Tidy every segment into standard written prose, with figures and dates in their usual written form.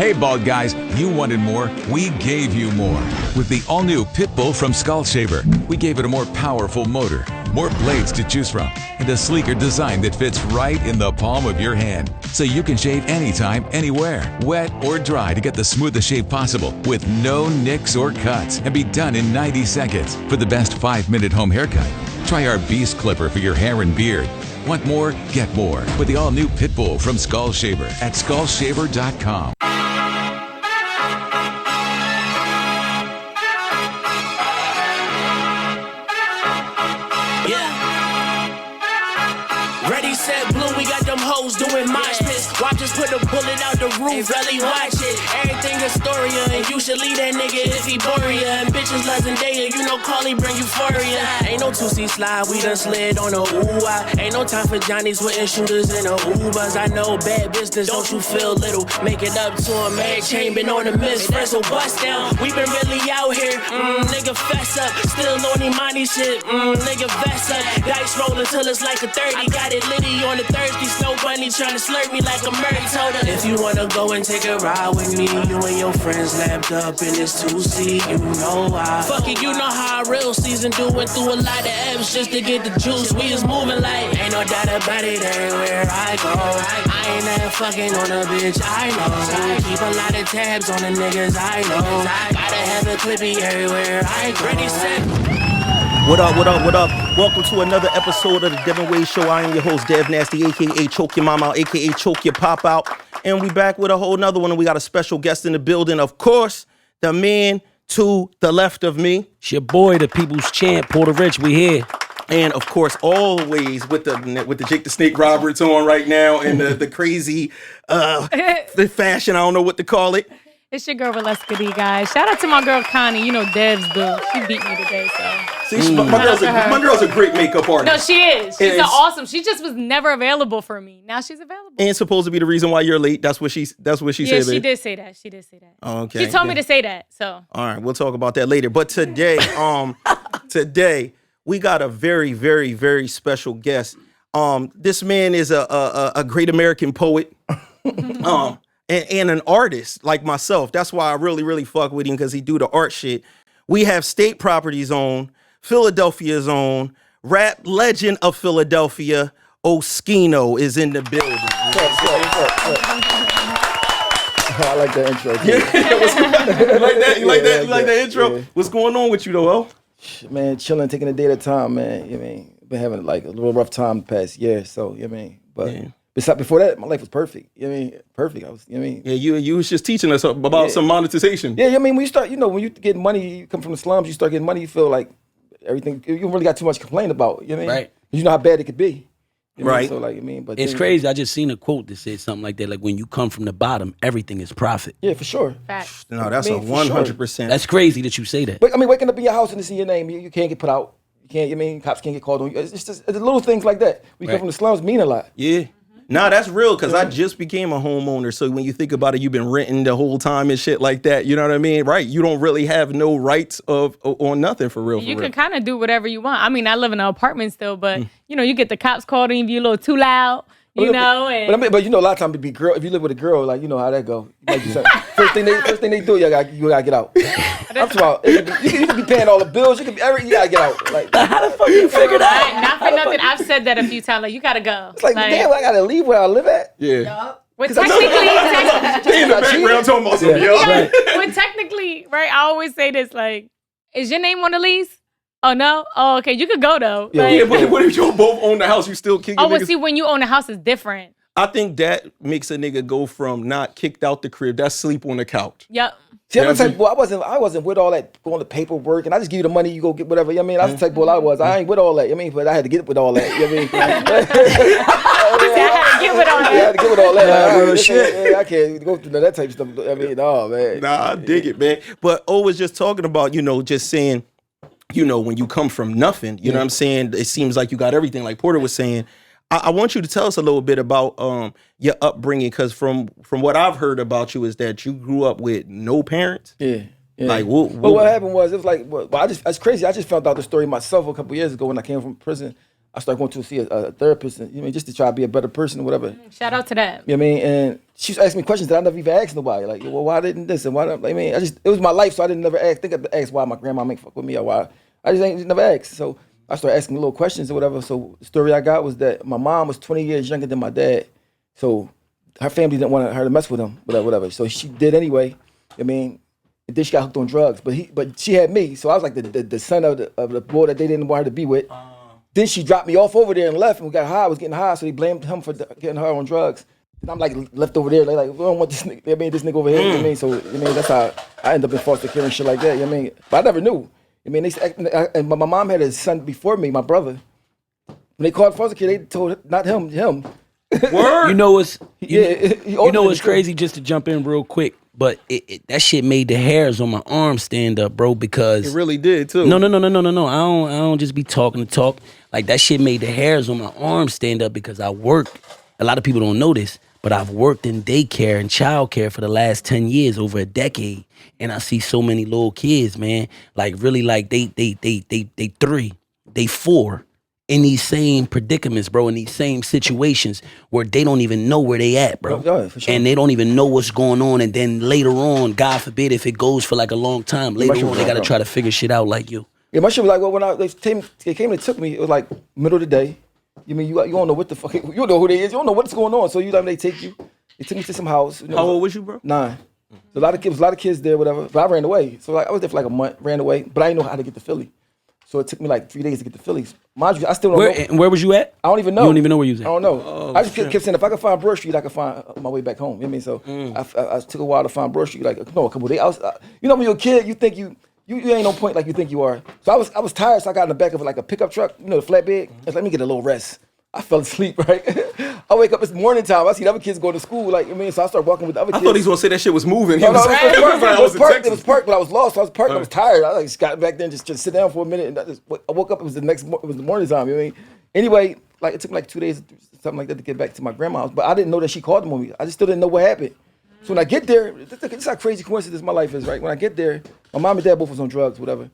Hey, bald guys, you wanted more. We gave you more. With the all-new Pitbull from Skull Shaver, we gave it a more powerful motor, more blades to choose from, and a sleeker design that fits right in the palm of your hand. So you can shave anytime, anywhere, wet or dry, to get the smoothest shave possible with no nicks or cuts, and be done in 90 seconds. For the best 5-minute home haircut, try our Beast Clipper for your hair and beard. Want more? Get more with the all-new Pitbull from Skull Shaver at skullshaver.com. Doing mosh pits, watch us put a bullet out the roof, really watch it. Everything Astoria, and you should leave that nigga if he bore ya. And bitches Zendaya, you know Carly bring euphoria. Ain't no 2C slide, we done slid on a ooh-ah. Ain't no time for Johnnies with shooters in a Ubers. I know bad business, don't you feel little? Make it up to a Mary Chain, been on the miss, first will bust down. We been really out here, nigga fess up. Still on Imani shit, nigga fess up. Dice rollin' till it's like a 30. Got it litty on the thirsty, snow bunny tryna slurp me like a Murray told her. If you wanna go and take a ride with me, you and your friends lapped up in this 2C, you know why. Fuck it, you know how a real season do. Went through a lot of F's just to get the juice. We is moving like, ain't no doubt about it everywhere I go. I ain't that fucking on a bitch, I know. Keep a lot of tabs on the niggas, I know. Gotta have a clippy everywhere I go. Ready, set. What up, what up, what up? Welcome to another episode of the Devinwade Show. I am your host, Dev Nasty, a.k.a. Choke Your Mama Out, a.k.a. Choke Your Pop Out. And we back with a whole nother one, and we got a special guest in the building. Of course, the man to the left of me. It's your boy, the people's champ, Porta Rich, we here. And, of course, always with the Jake the Snake Roberts on right now, and the crazy the fashion, I don't know what to call it. It's your girl, Walesca D, guys. Shout out to my girl, Connie. You know Dev's boo. She beat me today, so. See, my girl's a great makeup artist. No, she is. She's awesome. She just was never available for me. Now she's available. And supposed to be the reason why you're late. That's what she said. Yeah, she did say that. She did say that. Oh, okay. She told me to say that, so. All right, we'll talk about that later. But today, today we got a very, very, very special guest. This man is a great American poet. And an artist like myself. That's why I really, really fuck with him, because he do the art shit. We have State Property's own, Philadelphia's own, rap legend of Philadelphia, Oschino is in the building. I like that intro. You like that intro? Yeah. What's going on with you though, El? Man, chilling, taking a day at a time, man. You know what I mean? Been having like a little rough time the past year, so you know what I mean? But yeah. Besides, before that, my life was perfect. You know what I mean? Perfect. I was, you know what I mean? Yeah, you was just teaching us about some monetization. Yeah, I mean, when you start, when you get money, you come from the slums, you start getting money, you feel like everything, you don't really got too much to complain about. You know what I mean? Right. You know how bad it could be. You know right. So like, I mean, but it's crazy. I just seen a quote that said something like that. Like, when you come from the bottom, everything is profit. Yeah, for sure. Facts. No, that's a 100%. That's crazy that you say that. But I mean, waking up in your house and to see your name, you can't get put out. You can't, you know what I mean? Cops can't get called on you. It's just it's little things like that. We come from the slums mean a lot. Yeah. Nah, that's real, because I just became a homeowner. So when you think about it, you've been renting the whole time and shit like that. You know what I mean? Right. You don't really have no rights on nothing for real. You can kind of do whatever you want. I mean, I live in an apartment still, but, you get the cops called on you if you're a little too loud. But a lot of times it'd be girl. If you live with a girl, like you know how that go. Like first thing they do, you gotta get out. I'm talking about, you can be paying all the bills. You gotta get out. Like how the fuck you figure that? Not for nothing. I've said that a few times. Like, you gotta go. It's like damn, I gotta leave where I live at. Yeah. Well, technically, in the background talking about something. Well, technically, right? I always say this. Like, is your name on the lease? Oh, no? Oh, okay. You could go, though. Yeah, but what if you both own the house? You still kicking niggas? See, when you own a house, it's different. I think that makes a nigga go from not kicked out the crib, that's sleep on the couch. Yep. See, I'm the type of boy, I wasn't with all that going to paperwork, and I just give you the money, you go get whatever. You know what I mean? That's the type of boy I was. I ain't with all that. You know what I mean? But I had to get with all that. You know what I mean? I had to get with all that. I had to get with all that. Shit. I can't go through that type of stuff. I mean, oh, man. Nah, I dig it, man. But O was just talking about, just saying, when you come from nothing, you know what I'm saying? It seems like you got everything, like Porter was saying. I want you to tell us a little bit about your upbringing, because from what I've heard about you is that you grew up with no parents. Yeah. Like, what happened was, it was like, it's crazy. I just found out the story myself a couple years ago when I came from prison. I started going to see a therapist, and, you know what I mean, just to try to be a better person or whatever. Shout out to that. You know what I mean? And she was asking me questions that I never even asked nobody. Like, well, why didn't this and why? I mean, it was my life, so I didn't never think of ask why my grandma make fuck with me or why. I just never asked. So I started asking little questions or whatever. So the story I got was that my mom was 20 years younger than my dad, so her family didn't want her to mess with him, whatever. So she did anyway. I mean, and then she got hooked on drugs, but she had me, so I was like the son of the boy that they didn't want her to be with. Then she dropped me off over there and left, and we got high. I was getting high, so they blamed him for getting her on drugs. And I'm like left over there, like we don't want this nigga. I mean, this nigga over here. You know what I mean, so I mean that's how I ended up in foster care and shit like that. You know what I mean, but I never knew. I mean, and my mom had a son before me, my brother. When they called foster care, they told not him. Word. You know what's you know what's crazy? Just to jump in real quick, but that shit made the hairs on my arm stand up, bro. Because It really did too. No. I don't just be talking to talk. Like that shit made the hairs on my arm stand up because I work. A lot of people don't know this, but I've worked in daycare and childcare for the last 10 years, over a decade, and I see so many little kids, man. Like really, like they 3, they 4. In these same predicaments, bro, in these same situations where they don't even know where they at, bro. Yeah, for sure. And they don't even know what's going on. And then later on, God forbid, if it goes for like a long time, later on, they got to try to figure shit out like you. Yeah, my shit was like, well, when they came and took me, it was like middle of the day. You mean you don't know what the fuck, you don't know who they is, you don't know what's going on. So you know they take you. They took me to some house. You know, How old was you, bro? 9. So a lot of kids there, whatever. But I ran away. So like I was there for like a month, ran away, but I didn't know how to get to Philly. So it took me like 3 days to get to Philly. Mind you, I still don't know. Where was you at? I don't even know. You don't even know where you was at? I don't know. I just kept saying if I could find Broad Street, I could find my way back home. You know what I mean? So I took a while to find Broad Street. Like a couple of days. You know when you're a kid, you think you ain't no point like you think you are. So I was tired, so I got in the back of like a pickup truck, you know, the flatbed. I was like, let me get a little rest. I fell asleep, right? I wake up, it's morning time. I see the other kids going to school, like, I mean, so I start walking with the other kids. I thought he was gonna say that shit was moving. He No, was, it was parked, but I was lost. So I was parked. I was tired. I just got back there and just sit down for a minute. And I woke up. It was the morning time. You know what I mean? Anyway, like it took me like 2 days, something like that, to get back to my grandma's. But I didn't know that she called them on me. I just still didn't know what happened. So when I get there, this is how crazy coincidence my life is, right? When I get there, my mom and dad both was on drugs, whatever.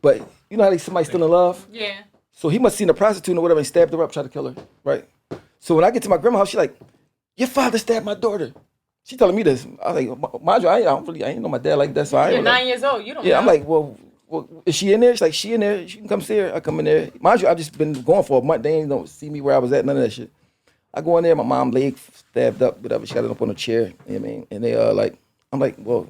But you know how somebody still in love? Yeah. So he must have seen a prostitute or whatever and stabbed her up, tried to kill her, right? So when I get to my grandma's house, she's like, your father stabbed my daughter. She telling me this. I was like, mind you, I ain't know my dad like that. So I You're ain't 9 years old. You don't know. Yeah, I'm like, well, is she in there? She's like, she in there. She can come see her. I come in there. Mind you, I've just been going for a month. They ain't don't see me where I was at, none of that shit. I go in there, my mom leg stabbed up, whatever. She got it up on a chair. You know what I mean? And they I'm like, well,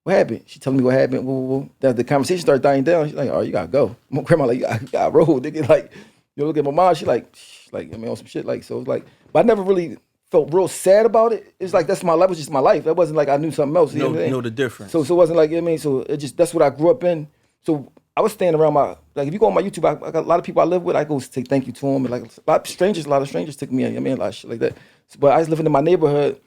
what happened? She telling me what happened. Woo. The conversation started dying down. She's like, oh, you gotta go. My grandma like, you gotta roll, nigga. Like, you look at my mom, she like, I mean, on some shit. Like, so it's like, but I never really felt real sad about it. It's like, that was just my life. That wasn't like I knew something else. You know what I mean? know the difference. So it wasn't like, you know what I mean? So it just, that's what I grew up in. So I was staying around like if you go on my YouTube, I got a lot of people I live with, I go say thank you to them. And like a lot of strangers took me in, you know what I mean? A lot of shit like that. So, but I was living in my neighborhood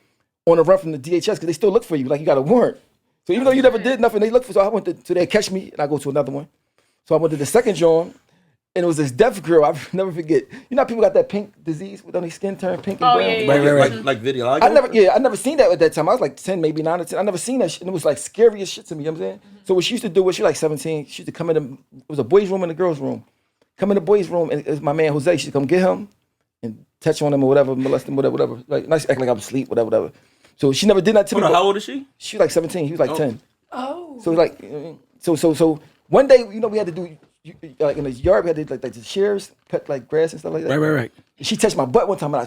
on the run from the DHS because they still look for you. Like you got a warrant. So even though you never did nothing, they look for, so I went to they catch me and I go to another one. So I went to the second joint. And it was this deaf girl. I'll never forget. You know how people got that pink disease when their skin turn pink and brown? Yeah. Right. Like video. I never seen that at that time. I was like 10, maybe 9 or 10. I never seen that shit. And it was like scary as shit to me, you know what I'm saying? So what she used to do was, she was like 17. She used to come in, it was a boys' room and a girls' room. Come in the boys' room, and it was my man Jose. She used to come get him and touch on him or whatever, molest him, whatever. Like, nice, act like I was asleep, whatever. So she never did that to me. How old is she? She was like 17. He was like 10. Oh. So like, so one day, you know, we had to do, like in the yard, we had to like the shears, cut like grass and stuff like that. Right. She touched my butt one time, and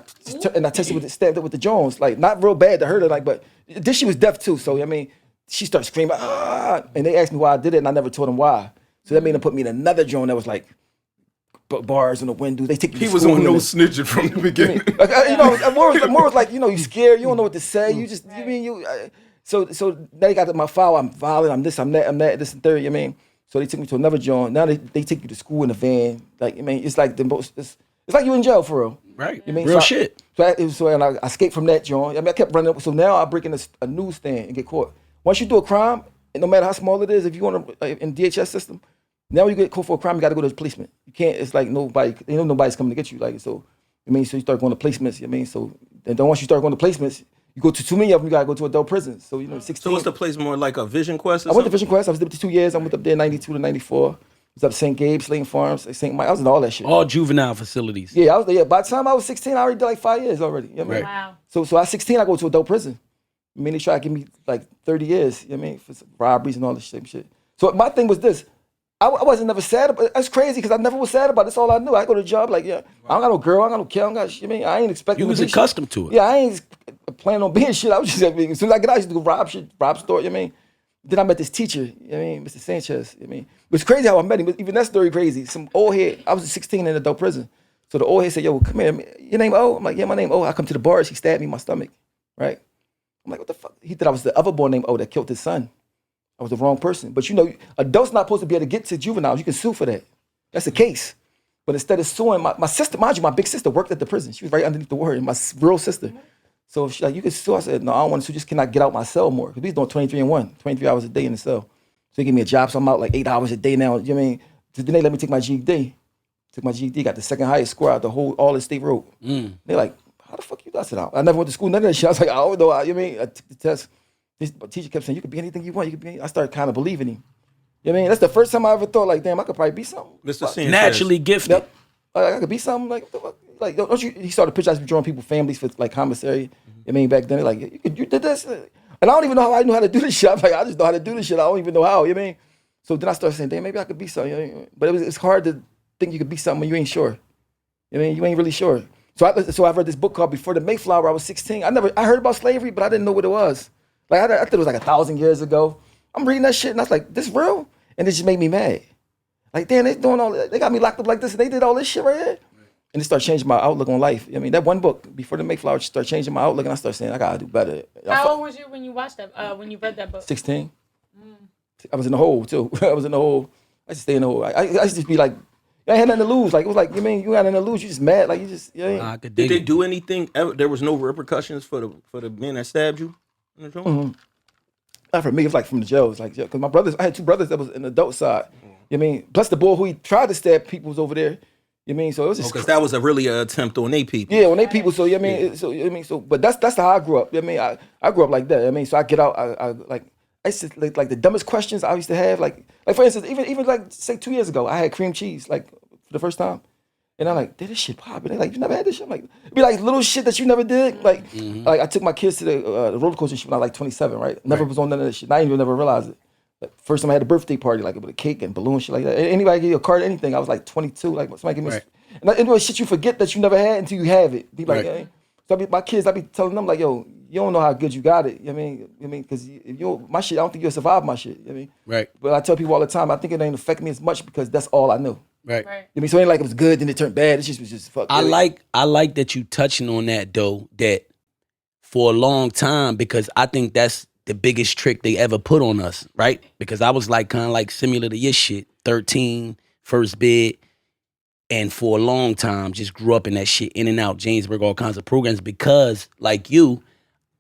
I touched it stabbed it with the Jones, like not real bad to hurt her, like, but this she was deaf too, so I mean, she started screaming, and they asked me why I did it, and I never told them why. So that made them put me in another joint that was like bars on the windows. They take you. He was on no snitching from the beginning. You know, more was like, you know, you scared, you don't know what to say, you just, you mean so they got my file. I'm violent. I'm this. I'm that. This and third. You mean. So they took me to another joint. Now they take you to school in a van. Like, I mean, it's like the most. It's like you in jail for real. Right. You mean, real shit. And I escaped from that joint. I mean, I kept running. So now I break in a newsstand and get caught. Once you do a crime, and no matter how small it is, if you want to in DHS system, now when you get caught for a crime, you got to go to the policeman. You can't. It's like nobody. They know nobody's coming to get you. Like so. I mean, so you start going to placements. You know what I mean, so and then once you start going to placements. You go to too many of them, you gotta go to adult prisons. So, 16. So what's the place more like a Vision Quest or I went to something? Vision Quest. I was there for 2 years. I went up there 92 to 94. was up St. Gabe, Slayton Farms, St. Mike. I was in all that shit. All juvenile facilities. Yeah, I was there. By the time I was 16, I already did like 5 years already. You know what I mean? Wow. So I was 16, I go to adult prison. I mean, they try to give me like 30 years, you know what I mean, for some robberies and all this shit. So my thing was this. I wasn't never sad about it. That's crazy because I never was sad about it. That's all I knew. I go to the job like, yeah, I don't got no girl, I don't got no kid, I don't got shit. I mean, I ain't expecting You was to be accustomed shit. to it. Yeah, I ain't planning on being shit. I was just, I mean, as soon as I get out, I used to go rob shit, rob store, you know what I mean? Then I met this teacher, you know what I mean, Mr. Sanchez, you know what I mean? It was crazy how I met him, but even that story crazy. Some old head, I was 16 in adult prison. So the old head said, yo, come here, your name O? I'm like, yeah, my name O. I come to the bars, he stabbed me in my stomach, right? I'm like, what the fuck? He thought I was the other boy named O that killed his son. I was the wrong person. But you know, adults not supposed to be able to get to juveniles. You can sue for that. That's the case. But instead of suing, my sister, mind you, my big sister worked at the prison. She was right underneath the word, my real sister. So she like, you can sue. I said, no, I don't want to sue, just cannot get out my cell more. Because we was doing 23 and 1, 23 hours a day in the cell. So they gave me a job, so I'm out like 8 hours a day now. You know what I mean? So then they let me take my GED. Took my GED, got the second highest score out the whole, all the state road. They're like, how the fuck you got it out? I never went to school, none of that shit. I was like, I don't know. You know what I mean? I took the test. This teacher kept saying, you could be anything you want. You could be. I started kind of believing him. You know what I mean? That's the first time I ever thought, like, damn, I could probably be something. Mr. Sanchez. Naturally gifted. Yep. I could be something. Like, don't you? He started pictures. I was drawing people families for like commissary. I mean, back then, they're like, you did this, and I don't even know how I knew how to do this shit. I'm like, I just know how to do this shit. I don't even know how. You know what I mean? So then I started saying, damn, maybe I could be something. You know what I mean? But it's hard to think you could be something when you ain't sure. You know what I mean? You ain't really sure. So I read this book called Before the Mayflower. I was 16. I heard about slavery, but I didn't know what it was. Like I thought it was like 1,000 years ago. I'm reading that shit and I was like, this real? And it just made me mad. Like, damn, they doing all, they got me locked up like this and they did all this shit right here. And it started changing my outlook on life. I mean, that one book, Before the Mayflower, just started changing my outlook and I started saying, I gotta do better. How old was you when you watched that, when you read that book? 16. I was in the hole too. I was in the hole. I used to stay in the hole. I used to just be like, I had nothing to lose. Like, it was like, you mean, you got nothing to lose. You just mad. Like, you just, you know. I could Did dig they it. do anything? There was no repercussions for the men that stabbed you in the joint? Not for me, it was like from the jail. It was like, because my brothers, I had 2 brothers that was in the adult side. You know what I mean? Plus the boy who he tried to stab people was over there. You know what I mean? So it was just Because that was a really attempt on they people. yeah, when they people. So you know what I mean? But that's how I grew up. You know what I mean? I grew up like that. You know what I mean? So I get out. I used to like the dumbest questions I used to have. Like for instance, even like say 2 years ago, I had cream cheese like for the first time. And I'm like, this shit popping. They're like, you never had this shit? I'm like, it'd be like little shit that you never did. Like I took my kids to the roller coaster shit when I was like 27, right? Never was on none of that shit. I didn't even never realize it. Like, first time I had a birthday party, like with a cake and balloon shit like that. Anybody give you a card or anything, I was like 22. Like somebody give me, and it was shit you forget that you never had until you have it. Be like, hey. So my kids, I be telling them like, yo, you don't know how good you got it. You know what I mean? Because my shit, I don't think you'll survive my shit. You know what I mean? Right. But I tell people all the time, I think it ain't affect me as much because that's all I knew. Right. Right. I mean, so it ain't like it was good, then it turned bad. It just was just fuck. I like that you touching on that though, that for a long time, because I think that's the biggest trick they ever put on us, right? Because I was like kind of like similar to your shit, 13, first bid, and for a long time just grew up in that shit, in and out, Jamesburg, all kinds of programs, because like you,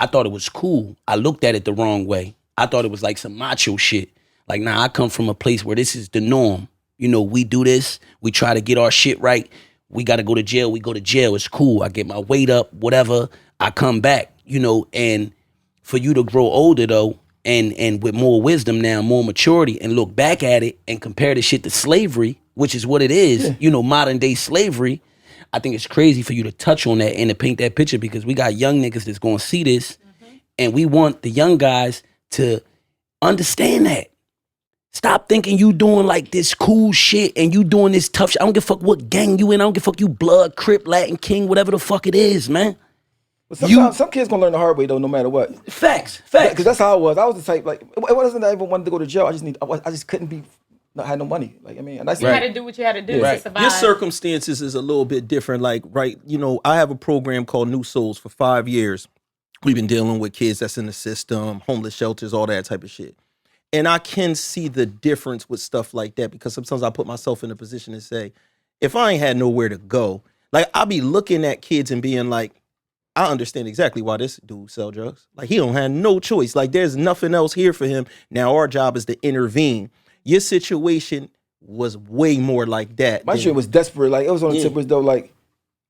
I thought it was cool. I looked at it the wrong way. I thought it was like some macho shit. Like, nah, I come from a place where this is the norm. You know, we do this. We try to get our shit right. We got to go to jail. We go to jail. It's cool. I get my weight up, whatever. I come back, you know, and for you to grow older, though, and with more wisdom now, more maturity, and look back at it and compare the shit to slavery, which is what it is, you know, modern day slavery, I think it's crazy for you to touch on that and to paint that picture, because we got young niggas that's going to see this, and we want the young guys to understand that. Stop thinking you doing like this cool shit and you doing this tough shit. I don't give a fuck what gang you in. I don't give a fuck you blood, Crip, Latin King, whatever the fuck it is, man. But sometimes some kids gonna learn the hard way though, no matter what. Facts. Because that's how I was. I was the type like it wasn't that I even wanted to go to jail. I just couldn't be. I had no money. Like I mean, and that's You had to do what you had to do to survive. Your circumstances is a little bit different. Like, right, you know, I have a program called New Souls for 5 years. We've been dealing with kids that's in the system, homeless shelters, all that type of shit. And I can see the difference with stuff like that, because sometimes I put myself in a position to say, if I ain't had nowhere to go, like I'll be looking at kids and being like, I understand exactly why this dude sell drugs. Like he don't have no choice. Like there's nothing else here for him. Now our job is to intervene. Your situation was way more like that. My shit was desperate. Like it was on the tippers though. Like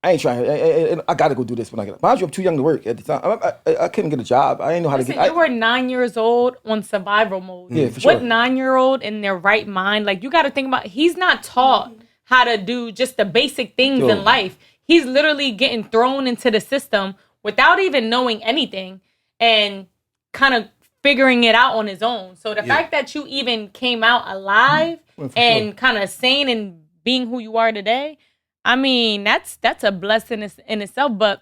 I ain't trying. I got to go do this when I get up. Mind you, I'm too young to work at the time. I couldn't get a job. I didn't know how to get. You were 9 years old on survival mode. Yeah, for sure. What 9-year-old in their right mind? Like, you got to think about. He's not taught how to do just the basic things in life. He's literally getting thrown into the system without even knowing anything and kind of figuring it out on his own. So the fact that you even came out alive and kind of sane and being who you are today, I mean, that's a blessing in itself. But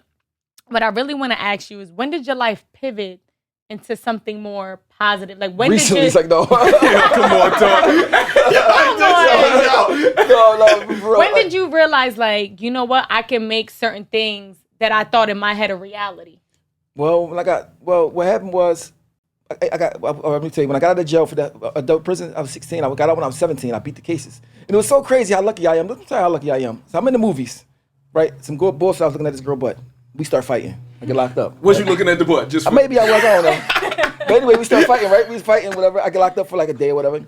what I really want to ask you is, when did your life pivot into something more positive? Like, when recently, did you... it's like, no. Come on, dog. No, when did you realize, like, you know what, I can make certain things that I thought in my head a reality? Well, what happened was, let me tell you, when I got out of jail for that adult prison, I was 16. I got out when I was 17. I beat the cases. And it was so crazy how lucky I am. Let me tell you how lucky I am. So I'm in the movies, right? Some good bullshit. I was looking at this girl butt. We start fighting. I get locked up. Was you looking at the butt? Just maybe I was, I don't know. But anyway, we start fighting, right? We was fighting, whatever. I get locked up for like a day or whatever.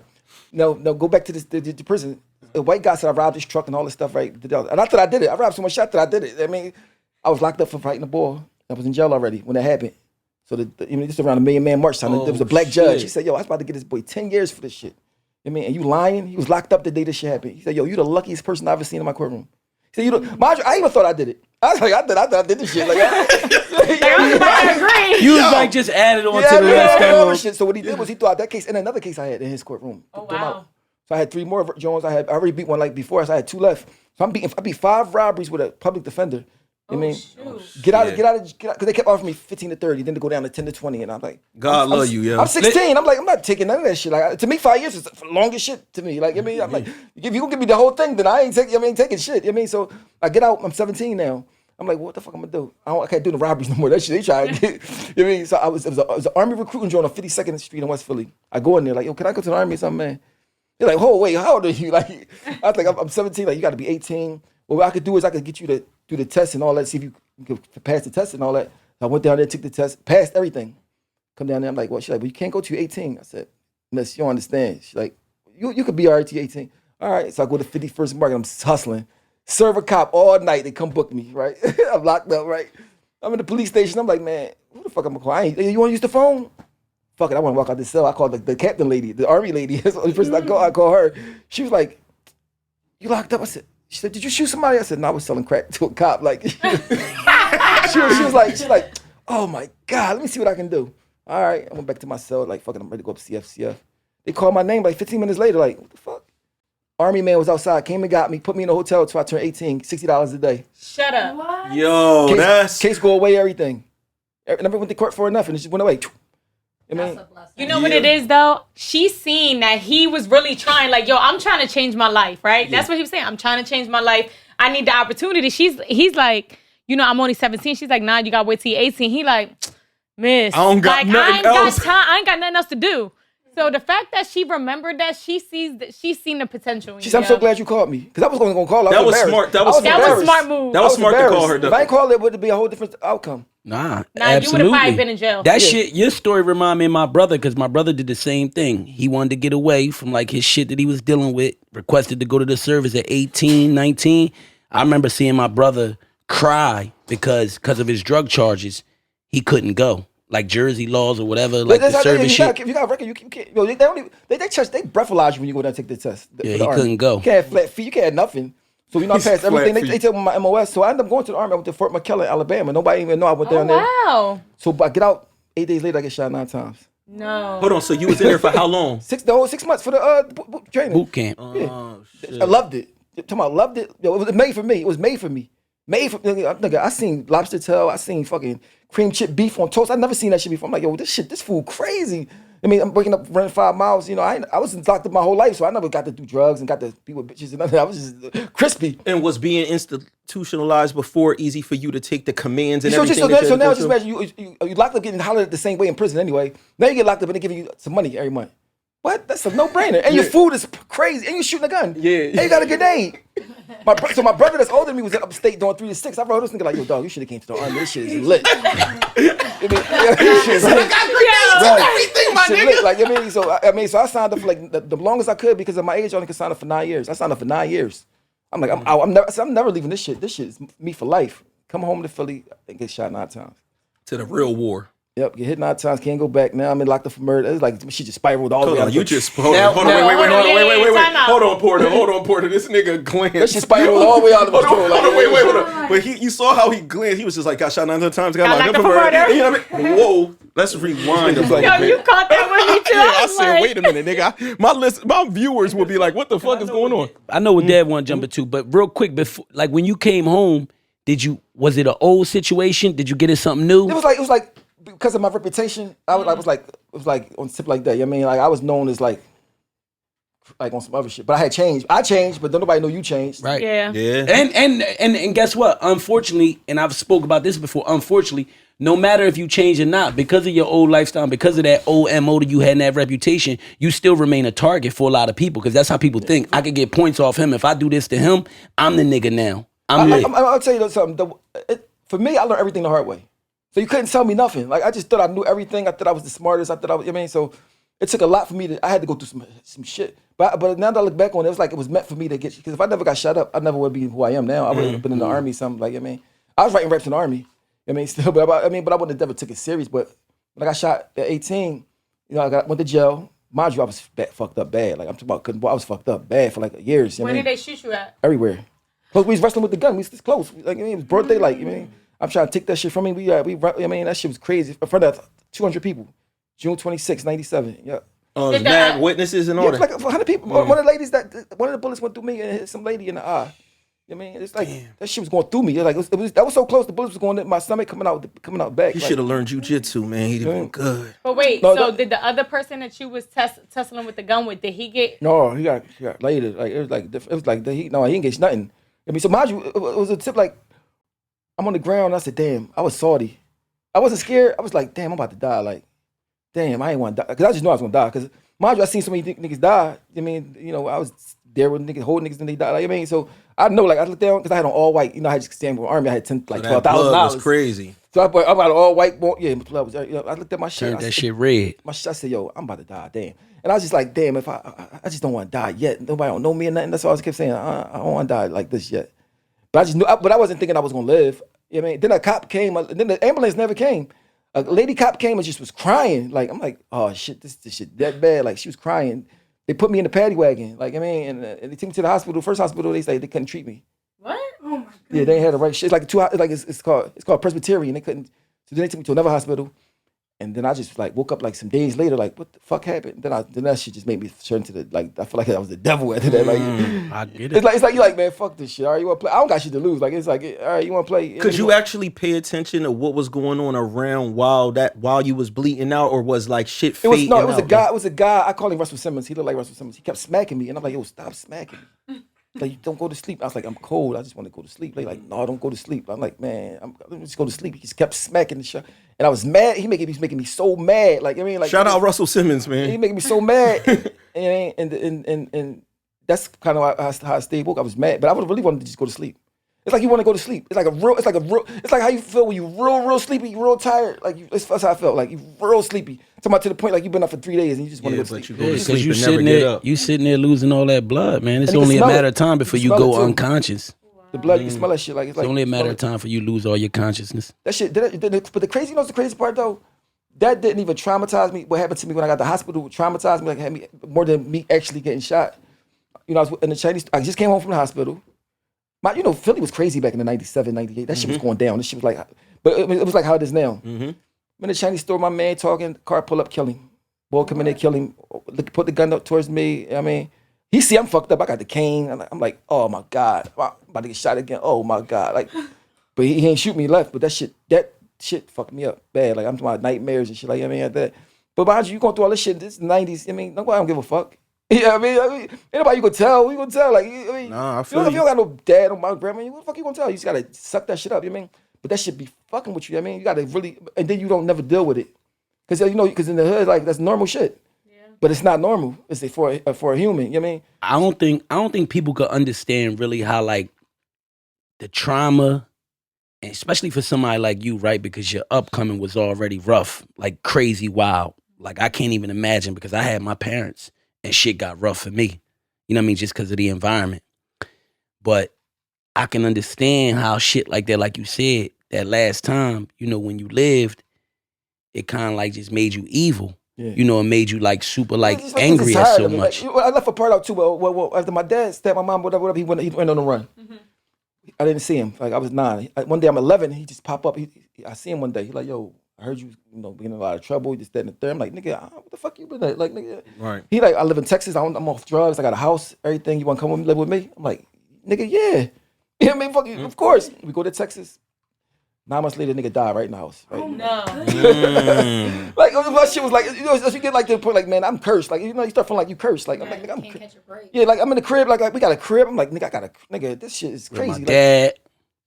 No, go back to the prison. The white guy said I robbed his truck and all this stuff, right? And I thought I did it. I robbed so much shit that I did it. I mean, I was locked up for fighting the bull. I was in jail already when that happened. So this around a $1 Million Man March time. There was a black judge. He said, yo, I was about to get this boy 10 years for this shit. I mean, and you lying? He was locked up the day this shit happened. He said, yo, you the luckiest person I've ever seen in my courtroom. He said, mind you, I even thought I did it. I was like, I thought I did this shit. Like, I agree. You was like just added on to the rest of So what he did was he threw out that case and another case I had in his courtroom. Oh, wow. So I had 3 more Jones. I already beat one like before, so I had 2 left. So I beat 5 robberies with a public defender. I mean, get out, because they kept offering me 15 to 30, then to go down to 10 to 20, and I'm like, God love you, yo. I'm 16. I'm like, I'm not taking none of that shit. Like, to me, 5 years is the longest shit to me. Like, I mean, I'm like, if you gonna give me the whole thing, then I ain't taking shit. I mean, so I get out. I'm 17 now. I'm like, what the fuck I'm gonna do? I can't do the robberies no more. That shit they try to get. I mean, so it was an army recruiting joint on 52nd Street in West Philly. I go in there like, yo, can I go to the army or something, man? They're like, oh wait, how old are you? Like, I was like, I'm 17. Like, you got to be 18. What I could do is I could get you to do the test and all that. See if you could pass the test and all that. So I went down there, took the test, passed everything. Come down there. I'm like, what? She's like, well, you can't go to 18. I said, unless you don't understand. She's like, you could be all right to 18. All right. So I go to 51st Market. I'm hustling. Serve a cop all night. They come book me, right? I'm locked up, right? I'm in the police station. I'm like, man, who the fuck I'm gonna call? You want to use the phone? Fuck it. I want to walk out this cell. I called the captain lady, the army lady. That's the only person I call her. She was like, you locked up? I said, she said, did you shoot somebody? I said, no, I was selling crack to a cop. Like, she was like, oh my God, let me see what I can do. All right. I went back to my cell, like, fucking, I'm ready to go up to CF. They called my name like 15 minutes later, like, what the fuck? Army man was outside, came and got me, put me in a hotel until I turned 18, $60 a day. Shut up. What? Yo, case go away, everything. I never went to court for nothing. It just went away. I mean, you know what it is though? She's seen that he was really trying, like, yo, I'm trying to change my life, right? That's what he was saying. I'm trying to change my life. I need the opportunity. He's like, you know, I'm only 17. She's like, nah, you gotta wait till you're 18. He like, miss, I don't got nothing else. Got time. I ain't got nothing else to do. So the fact that she remembered that, she's seen the potential in you. I'm so glad you called me, because I was going to call her. That was smart. That was a smart move. That was smart to call her. If I ain't called, it would be a whole different outcome. Nah, you would have probably been in jail. That shit, your story remind me of my brother, because my brother did the same thing. He wanted to get away from like his shit that he was dealing with, requested to go to the service at 18, 19. I remember seeing my brother cry because of his drug charges. He couldn't go. Like Jersey laws or whatever, like the service shit. If you got a record, you can't. Yo, they breathalyze you when you go down and take the test. Yeah, he couldn't go. You can't have flat feet. You can't have nothing. So I passed everything. They tell me my MOS. So I ended up going to the army. I went to Fort McKellar, Alabama. Nobody even know I went down there. Wow. So I get out 8 days later. I get shot 9 times. No. Hold on. So you was in there for how long? The whole 6 months for the training. Boot camp. Oh, shit. I loved it. Talking about loved it. Yo, it was made for me. It was made for me. Nigga, I seen lobster tail. I seen fucking cream chip beef on toast. I never seen that shit before. I'm like, yo, this food crazy. I mean, I'm waking up running 5 miles. You know, I wasn't locked up my whole life, so I never got to do drugs and got to be with bitches and nothing. I was just crispy. And was being institutionalized before easy for you to take the commands and everything? So now just imagine you locked up getting hollered at the same way in prison anyway. Now you get locked up and they give you some money every month. What? That's a no-brainer. And your food is crazy. And you're shooting a gun. Yeah. And you got a grenade. So my brother that's older than me was in upstate doing 3 to 6. I wrote this nigga like, yo, dog, you should have came to the army. This shit is lit. This shit is lit. Everything, my nigga. Like, so I signed up for like the longest I could because of my age. I only could sign up for 9 years. I signed up for 9 years. I'm like, I'm never leaving this shit. This shit is me for life. Come home to Philly and get shot 9 times. To the real war. Yep, get hit 9 times, can't go back. Now I'm in locked up for murder. It's like she just spiraled all the way out. You just hold on, wait, hold on, Porter. This nigga glanced. That shit spiraled all the way out of control. Hold on. But you saw how he glanced. He was just like, got shot 9 times, got locked up for murder. You know what I mean? Whoa, let's rewind. Yo, you caught that with me too. Yeah, I said, wait a minute, nigga. My viewers will be like, what the fuck is going on? I know what Dad want to jump into, but real quick, before, like when you came home, was it an old situation? Did you get it something new? It was like because of my reputation, it was like on tip like that. You know what I mean? Like I was known as like on some other shit. But I had changed. I changed, but don't nobody know you changed. Right. Yeah. And guess what? Unfortunately, and I've spoke about this before, unfortunately, no matter if you change or not, because of your old lifestyle, because of that old MO that you had and that reputation, you still remain a target for a lot of people. Because that's how people think. I could get points off him. If I do this to him, I'm the nigga now. I'll tell you something. For me, I learned everything the hard way. So you couldn't tell me nothing. Like I just thought I knew everything. I thought I was the smartest. I thought I was, you know what I mean? So it took a lot for me I had to go through some shit. But now that I look back on it, it was like it was meant for me to get, because if I never got shot up, I never would be who I am now. I would have been in the army, something like, you know what I mean? I was writing raps in the army. You know what I mean? Still, but I wouldn't have never took it serious. But when I got shot at 18, you know, went to jail. Mind you, I was fucked up bad. Like I'm talking about, I was fucked up bad for like years. You know Where what did they shoot you at? Everywhere. Plus, we was wrestling with the gun. We was this close. Like, it was broad daylight. You know what I mean? I'm trying to take that shit from me. I mean, that shit was crazy. In front of 200 people. June 26, 97. Yeah. There's mad witnesses and all that. Like 100 people. One of the ladies one of the bullets went through me and hit some lady in the eye. You know what I mean? It's like, that shit was going through me. Like, that was so close. The bullets was going in my stomach, coming out back. You should have learned jujitsu, man. He'd have been good. But wait, did the other person that you was tussling with the gun with, did he get? No, he got later. Like, it was like he didn't get nothing. I mean, so mind you, it was a tip like, I'm on the ground. I said, damn, I was salty. I wasn't scared. I was like, damn, I'm about to die. Like, damn, I ain't want to die. Because I just knew I was going to die. Because mind you, I seen so many niggas die. I mean, you know, I was there with niggas, holding niggas and they died. Like, I mean, so I know, like, I looked down because I had on all white. You know, I had just stand with the army. I had $12,000. That was crazy. So I got all white. Yeah, I looked at my shit. Turned that shit red. I said, yo, I'm about to die. Damn. And I was just like, damn, if I just don't want to die yet. Nobody don't know me or nothing. That's all I kept saying. I don't want to die like this yet. But I just knew. But I wasn't thinking I was gonna live. You know what I mean? Then a cop came. Then the ambulance never came. A lady cop came and just was crying. Like, I'm like, oh shit, this shit that bad. Like, she was crying. They put me in the paddy wagon. Like, I mean, and they took me to the hospital. First hospital, they say they couldn't treat me. What? Oh my god. Yeah, they had the right shit. It's like it's called Presbyterian. They couldn't. So then they took me to another hospital. And then I just like woke up like some days later, like, what the fuck happened? Then that shit just made me turn to I feel like I was the devil after that. Like, I get it. It's like you're like, man, fuck this shit. All right, you want to play? I don't got shit to lose. Like, it's like, all right, you want to play? Could you actually pay attention to what was going on around while you was bleeding out, or was like shit fading out? It was a guy. I call him Russell Simmons. He looked like Russell Simmons. He kept smacking me, and I'm like, yo, stop smacking me. Like, don't go to sleep. I was like, I'm cold. I just want to go to sleep. They like, no, don't go to sleep. I'm like, man, let me just go to sleep. He just kept smacking the shit. And I was mad. He's making me so mad. Like, I mean, like, shout out Russell Simmons, man. He making me so mad. and that's kind of how I stayed woke. I was mad, but I would really wanted to just go to sleep. It's like you want to go to sleep. It's like how you feel when you real sleepy, real tired. Like, that's how I felt. Like, you real sleepy. Talking about to the point like you've been up for 3 days and you just want to go to sleep. Because you sitting there losing all that blood, man. It's only a matter of time before you go unconscious. The blood, you can smell that shit. Like, it's only a matter of time for you to lose all your consciousness. That shit. But the crazy, the crazy part though, that didn't even traumatize me. What happened to me when I got to the hospital traumatized me. Like, had me more than me actually getting shot. You know, I was in the Chinese. I just came home from the hospital. Philly was crazy back in the 97, 98. That shit was going down. This shit was like, but it was like how it is now. I'm in the Chinese store, my man talking, car pull up, kill him. Boy come in there, kill him. Put the gun up towards me. I mean, he see I'm fucked up. I got the cane. I'm like, oh my God. I'm about to get shot again. Oh my God. Like, but he ain't shoot me left. But that shit fucked me up bad. Like, I'm talking about nightmares and shit like, I mean, like that. But behind you going through all this shit, this is the 90s. I mean, nobody don't give a fuck. Yeah, I mean, ain't nobody you gonna tell. Who you gonna tell? Like, I mean, nah, if you don't got no dad or my grandma, what the fuck you gonna tell? You just gotta suck that shit up. You know what I mean? But that shit be fucking with you. I mean, you gotta really, and then you don't never deal with it, because because in the hood, like, that's normal shit. Yeah. But it's not normal. It's for a human. You know what I mean? I don't think people could understand really how, like, the trauma, and especially for somebody like you, right? Because your upcoming was already rough, like crazy wild. Like, I can't even imagine, because I had my parents. And shit got rough for me. You know what I mean? Just because of the environment. But I can understand how shit like that, like you said, that last time, you know, when you lived, it kind of like just made you evil. Yeah. You know, it made you like super like It's angry tired at so of it. much. Like, I left a part out too. Well, after my dad stabbed my mom, whatever, he went on the run. I didn't see him. Like I was 9. One day I'm 11. He just pop up. I see him one day. He like, yo, I heard you being in a lot of trouble. Just that and the third. I'm like, nigga, what the fuck you been at? Like, nigga. Right. He like, I live in Texas. I'm off drugs. I got a house, everything. You want to come live with me? I'm like, nigga, yeah. You know what I mean? Fuck you. Of course. We go to Texas. 9 months later, nigga died right in the house. Right? Oh no. Like my shit was like, you know, as you get like to the point, like, man, I'm cursed. Like, you know, you start feeling like you cursed. Like, I'm like, nigga, I'm Can't catch a break. yeah, like I'm in the crib, like we got a crib. I'm like, nigga, this shit is My crazy. Like, dad.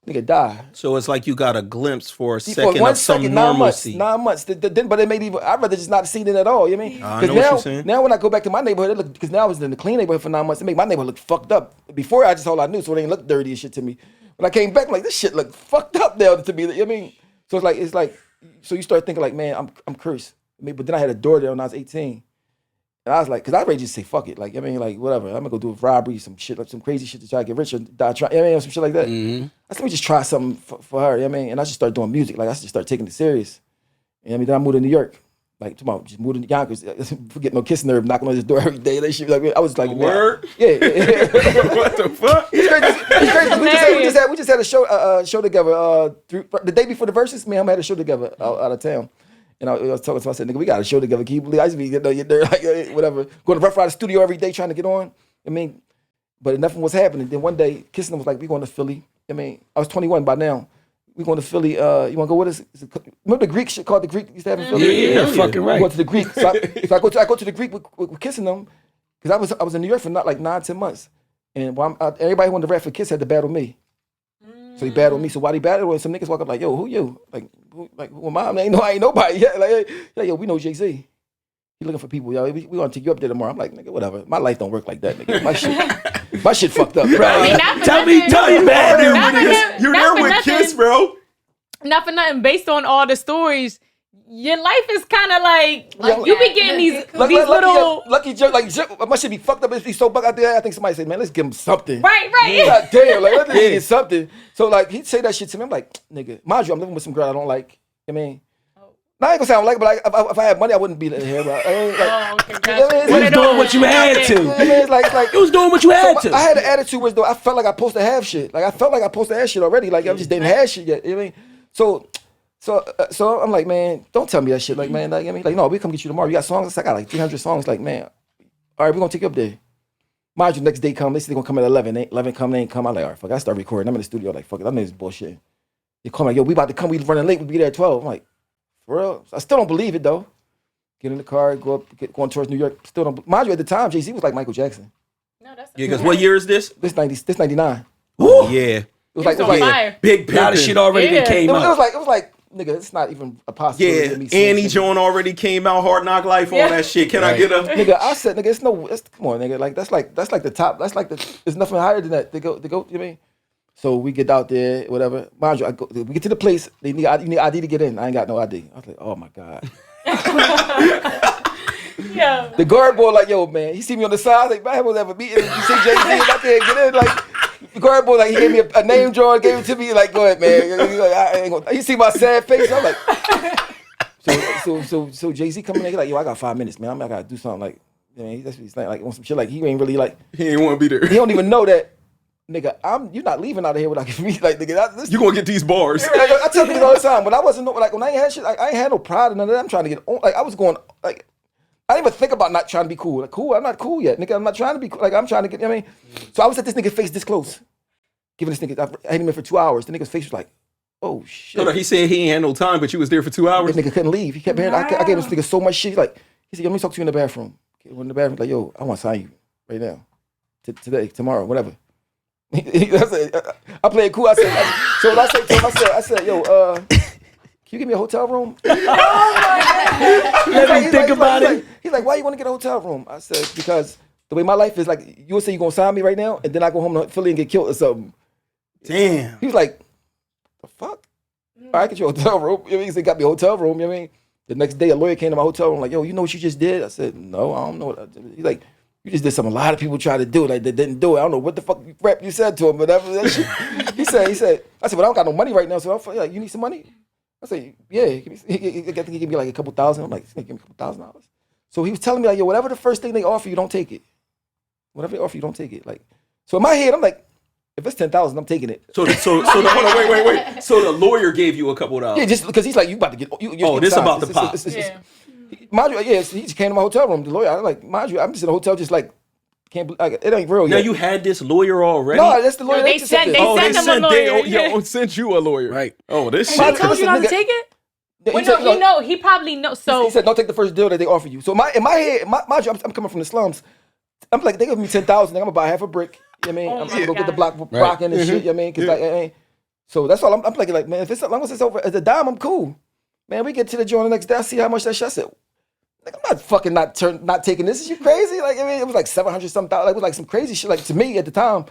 nigga die. So it's like you got a glimpse for a For second one of some second, normalcy. 9 months. But it made even. I'd rather just not see it at all. You know what I mean? I 'Cause know what now, you're saying. now when I go back to my neighborhood, because now I was in the clean neighborhood for 9 months, it made my neighborhood look fucked up. Before I just all I knew, so it ain't look dirty and shit to me. When I came back, I'm like, this shit look fucked up now to me. You know what I mean? So it's like, so you start thinking like, man, I'm cursed. I mean, but then I had a daughter there when I was 18. And I was like, because I ready to just say, fuck it. Like, I mean, like, whatever. I'm going to go do a robbery, some shit, like some crazy shit to try to get rich or die trying, you know what I mean? Some shit like that. I said, let me just try something for her, you know what I mean? And I just started doing music. Like, I just started taking it serious. You know what I mean? Then I moved to New York. Like, tomorrow, just moved to Yonkers. Forget no kissing nerve, knocking on his door every day. That shit, like, I was like, Word? Yeah. What the fuck? It's crazy. We just had a show together. The day before the verses, me and him had a show together out of town. And I was talking to him, I said, nigga, we got a show together. Can you believe? I used to be, you know, you're there, like, whatever. Going to Rough Rider studio every day trying to get on. I mean, but nothing was happening. Then one day, kissing him was like, we going to Philly. I mean, I was 21 by now. We going to Philly. You want to go with us? Remember the Greek shit called the Greek used to have in Philly? Yeah, fucking right. We go to the Greek. So I go to the Greek with kissing them because I was in New York for not like 9-10 months. And everybody who wanted to rap for Kiss had to battle me. So he battled me. So while he battled, when some niggas walk up like, yo, who you? Like who am I? I ain't nobody. Yeah, like, yo, we know Jay-Z. He looking for people. Yo, we gonna take you up there tomorrow. I'm like, nigga, whatever. My life don't work like that, nigga. My shit fucked up. Bro. I mean, not for Tell nothing. me bad dude. Not for nothing. You're Not there for with nothing. Kiss, bro. Not for nothing. Based on all the stories, your life is kind of like Yeah, you be getting these little lucky joke, like my shit be fucked up. It be so buck out there. I think somebody said, man, let's give him something. right. God damn, like let's get something. So like he'd say that shit to me. I'm like, nigga, mind you, I'm living with some girl I don't like. I mean, now I ain't gonna say I don't like, but like, if I had money, I wouldn't be in here. Bro. I ain't, like, Oh, okay, you gotcha. know what I mean? You was doing what you had I to. mean, it's like You was doing what you had so to. I had an attitude where though I felt like I supposed to have shit. Like I felt like I supposed to have shit already. Like I just didn't have shit yet. You know what I mean? So I'm like, man, don't tell me that shit. Like, man, like, I mean, like, no, we come get you tomorrow. You got songs? I got like 300 songs. Like, man, all right, we're gonna take you up there. Mind you, next day come, they say they're gonna come at 11. 11 come, they ain't come. I'm like, all right, fuck, I start recording. I'm in the studio, like, fuck it, I'm in this bullshit. They call me like, yo, we about to come, we running late, we'll be there at 12. I'm like, for real? I still don't believe it though. Get in the car, going towards New York. Still don't. Mind you, at the time, Jay-Z was like Michael Jackson. No, that's Yeah, because what year is this? This 99. Oh, yeah. It was like, on fire. Big Now the pimpin'. shit already Yeah. came it was out. like, nigga, it's not even a possibility. Yeah, of me seeing Annie shit. Joan already came out, Hard Knock Life, all Yeah. that shit. Can I get a... Nigga, I said, nigga, come on, nigga, like that's like the top. That's like there's nothing higher than that. They go. You know what I mean? So we get out there, whatever. Mind you, we get to the place. You need ID to get in. I ain't got no ID. I was like, oh my god. Yeah. The guard boy like, yo, man, he see me on the side. Like, man, we'll have a meeting. You see Jay-Z out there, get in. Like, the guard boy, like, he gave me a name drawing, gave it to me. Like, go ahead, man. He see my sad face. I'm like, so Jay-Z coming in, he like, yo, I got 5 minutes, man. I gotta do something. Like, you know, that's what he's like on some shit. Like, he ain't really like, He ain't want to be there. he don't even know that, nigga. You're not leaving out of here without giving me, like, nigga. You gonna get these bars. Like, I tell niggas all the time, when I wasn't like when I ain't had shit, I ain't had no pride in none of that. I'm trying to get on. Like I was going like I didn't even think about not trying to be cool. Like cool, I'm not cool yet, nigga. I'm not trying to be cool. Like I'm trying to get. You know what I mean, so I was at this nigga face this close, giving this nigga. I had him in for 2 hours. The nigga's face was like, oh shit. No, he said he ain't had no time, but you was there for 2 hours. This nigga couldn't leave. He kept hearing. I gave this nigga so much shit. Like he said, yo, let me talk to you in the bathroom. Went in the bathroom. Like yo, I want to sign you right now, today, tomorrow, whatever. I played cool. I said, so what I said to him, I said, yo, can you give me a hotel room? Let me think about it. He's like, why you want to get a hotel room? I said, because the way my life is, like, you would say you're going to sign me right now, and then I go home to Philly and get killed or something. Damn. He was like, the fuck? All right, get you a hotel room. You know what I mean? He got me a hotel room, you know what I mean? The next day, a lawyer came to my hotel room, like, yo, you know what you just did? I said, no, I don't know what I did. He's like, You just did something a lot of people try to do, like they didn't do it. I don't know what the fuck rap you said to him, but that shit. He said, I said, but I don't got no money right now, so I'm like, you need some money? I said, yeah. I think he gave me like a couple thousand. I'm like, give me a couple $1,000. So he was telling me like, yo, whatever the first thing they offer you, don't take it. Whatever they offer you, don't take it. Like, so in my head, I'm like, if it's 10,000, I'm taking it. Hold on, wait. So the lawyer gave you a couple $. Yeah, just because he's like, you about to get. This about the pop. Mind you, yeah, he just came to my hotel room. The lawyer, I like, mind you, I'm just in the hotel, just like, can't believe, like, it ain't real yet. Now you had this lawyer already? No, that's the lawyer. They sent him a lawyer. Sent you a lawyer. Right. Oh, this He shit. told you not to take it? Well, he probably knows. So he said, don't take the first deal that they offer you. So in my head, mind you, I'm coming from the slums. I'm like, they give me 10,000, I'm gonna buy half a brick. You know what I mean? I'm gonna go get the block rocking and shit. You know what I mean? Because like, so that's all I'm thinking. Like, man, if it's as long as it's over as a dime, I'm cool. Man, we get to the joint the next day. I see how much that shit. I said, like, I'm not fucking not taking this. Is you crazy? Like, I mean, it was like 700 something. Like, it was like some crazy shit. Like to me at the time,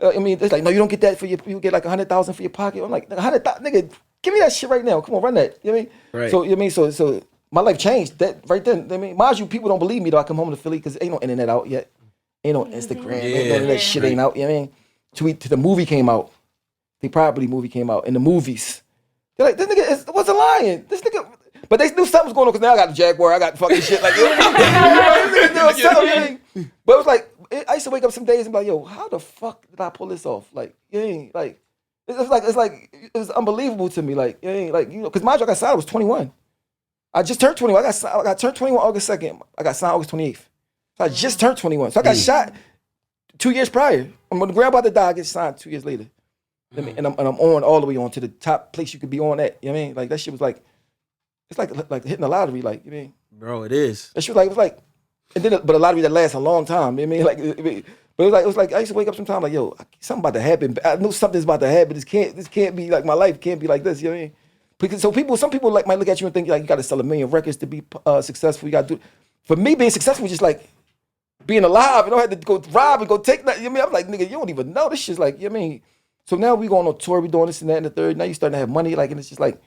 I mean, it's like, no, you don't get that for you get like 100,000 for your pocket. I'm like, 100,000, nigga, give me that shit right now. Come on, run that. You know what I mean? Right. So you know what I mean? So my life changed that right then. I mean, mind you, people don't believe me though. I come home to Philly because ain't no internet out yet. Ain't no Instagram. Ain't no that shit ain't out. You know what I mean? To the movie came out. The Property movie came out in the movies. They're like, this nigga wasn't lying. This nigga. But they knew something was going on because now I got the Jaguar, I got fucking shit like But it was like, I used to wake up some days and be like, yo, how the fuck did I pull this off? Like, you ain't like, it was unbelievable to me. Like, you ain't like, you know, because mind you, I got signed, I was 21. I just turned 21. I got turned 21 August 2nd. I got signed August 28th. So I just turned 21. So I got shot 2 years prior. I'm on the ground about to die, I get signed 2 years later. And I'm on all the way on to the top place you could be on at. You know what I mean? Like that shit was like, it's like hitting the lottery, like, you know what I mean? Bro, it is. That shit was like, and then, but a lottery that lasts a long time, you know what I mean? But it was like, I used to wake up sometimes like, yo, something about to happen. I know something's about to happen. This can't be like, my life can't be like this, you know what I mean? Because some people like might look at you and think like, you got to sell 1 million records to be successful. You got to do, for me, being successful was just like being alive. You don't have to go rob and go take that. You know what I mean? I'm like, nigga, you don't even know. This shit's like, you know what I mean? So now we going on tour, we doing this and that and the third. Now you starting to have money, like, and it's just like,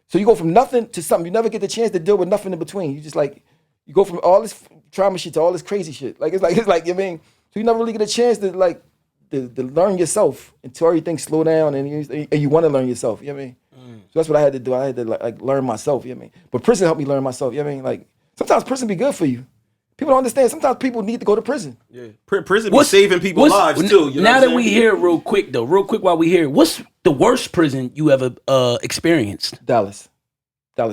so you go from nothing to something. You never get the chance to deal with nothing in between. You just like, you go from all this trauma shit to all this crazy shit. Like, it's like, you know what I mean? So you never really get a chance to like, to learn yourself until everything slow down and you want to learn yourself, you know what I mean? So that's what I had to do. I had to like learn myself, you know what I mean? But prison helped me learn myself, you know what I mean? Like, sometimes prison be good for you. People don't understand. Sometimes people need to go to prison. Yeah, prison be saving people's lives too. You know now that we hear it real quick while we hear it, what's the worst prison you ever experienced? Dallas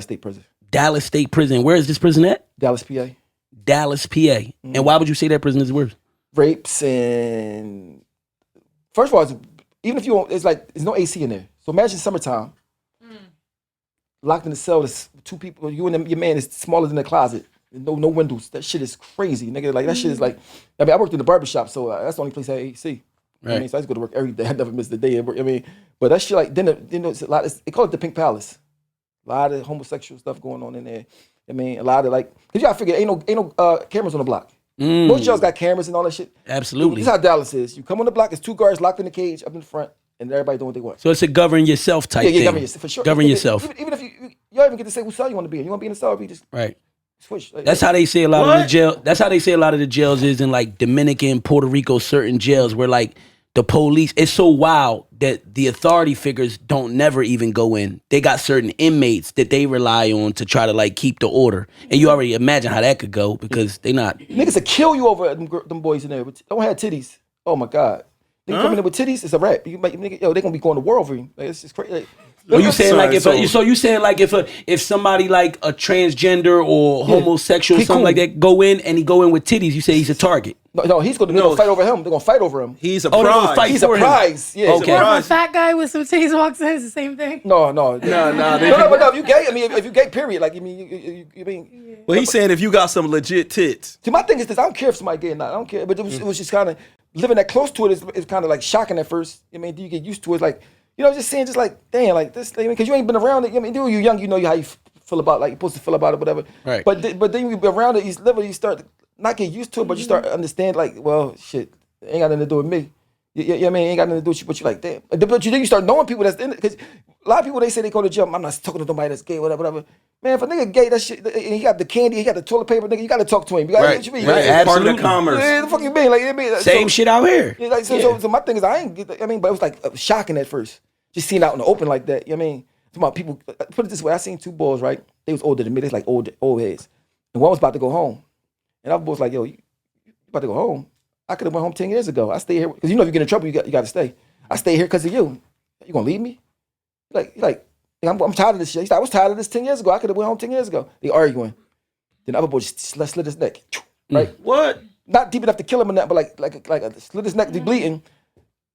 State Prison. Dallas State Prison. Where is this prison at? Dallas, PA. Dallas, PA. And why would you say that prison is worse? Rapes and first of all, even if you don't, it's like there's no AC in there. So imagine summertime, locked in the cell. There's 2 people. You and your man is smaller than the closet. No windows. That shit is crazy, nigga. Like that shit is like. I mean, I worked in the barbershop, so that's the only place I had AC. Right. I mean, so I used to go to work every day. I never missed a day at work. I mean, but that shit like then it's a lot. They call it the Pink Palace. A lot of homosexual stuff going on in there. I mean, a lot of like, cause you gotta figure ain't no cameras on the block. Most jails got cameras and all that shit. Absolutely. This is how Dallas is. You come on the block, it's 2 guards locked in the cage up in the front, and everybody doing what they want. So it's a govern yourself type thing. Yeah, govern yourself for sure. Govern yourself. Even if you don't even get to say whose cell you want to be in. You want to be in the cell, or you just right. Switch. Like, that's how they say a lot of the jail. That's how they say a lot of the jails is in like Dominican, Puerto Rico, certain jails where like the police. It's so wild that the authority figures don't never even go in. They got certain inmates that they rely on to try to like keep the order. And you already imagine how that could go because they not niggas will kill you over them boys in there. Don't have titties. Oh my god. Niggas coming in with titties, it's a wrap. You make nigga, yo, they gonna be going to war over you. Like, it's just crazy. Like, well, you saying like you saying like if somebody like a transgender or homosexual or something like that go in and he go in with titties, you say he's a target. No, he's gonna fight over him. They're gonna fight over him. He's a prize. He's a prize. Yeah, okay. Or if a fat guy with some titties walks in, it's the same thing. No. But if you gay, I mean, if you gay, period. Like, you mean. Yeah. Well, he's saying if you got some legit tits. See, my thing is this: I don't care if somebody gay or not. I don't care. But it was just kind of living that close to it is kind of like shocking at first. I mean, do you get used to it? Like, you know, just saying, just like, damn, like this, because you ain't been around it. I mean, when you're young, you know how you feel about, like, you're supposed to feel about it, whatever. Right. But then you be around it, you start not get used to it, but you start to understand, like, well, shit, it ain't got nothing to do with me. I mean, ain't got nothing to do with you, but you like, damn. But you then you start knowing people that's in it, because a lot of people, they say they go to jail. I'm not talking to nobody that's gay, whatever. Man, if a nigga gay, that shit, and he got the candy, he got the toilet paper, nigga, you gotta talk to him. You gotta, Right, what you mean? right, Yeah, Part of absolutely. the commerce. yeah, the fuck you mean? Like, you mean, Same shit out here. Yeah, like, so my thing is, I mean, but it was like shocking at first, just seeing out in the open like that. You know what I mean? Some about people, put it this way, I seen two boys, right? They was older than me, they was like old heads. And one was about to go home. And the other boy was like, yo, you about to go home? I could have went home 10 years ago. I stay here, because you know if you get in trouble, you got to stay. I stay here because of you. You gonna leave me? Like, I'm tired of this shit. He's like, I was tired of this 10 years ago. I could have went home 10 years ago. They arguing. Then the other boy just slit his neck. Right? What? Not deep enough to kill him in that, but like slit his neck, be bleeding.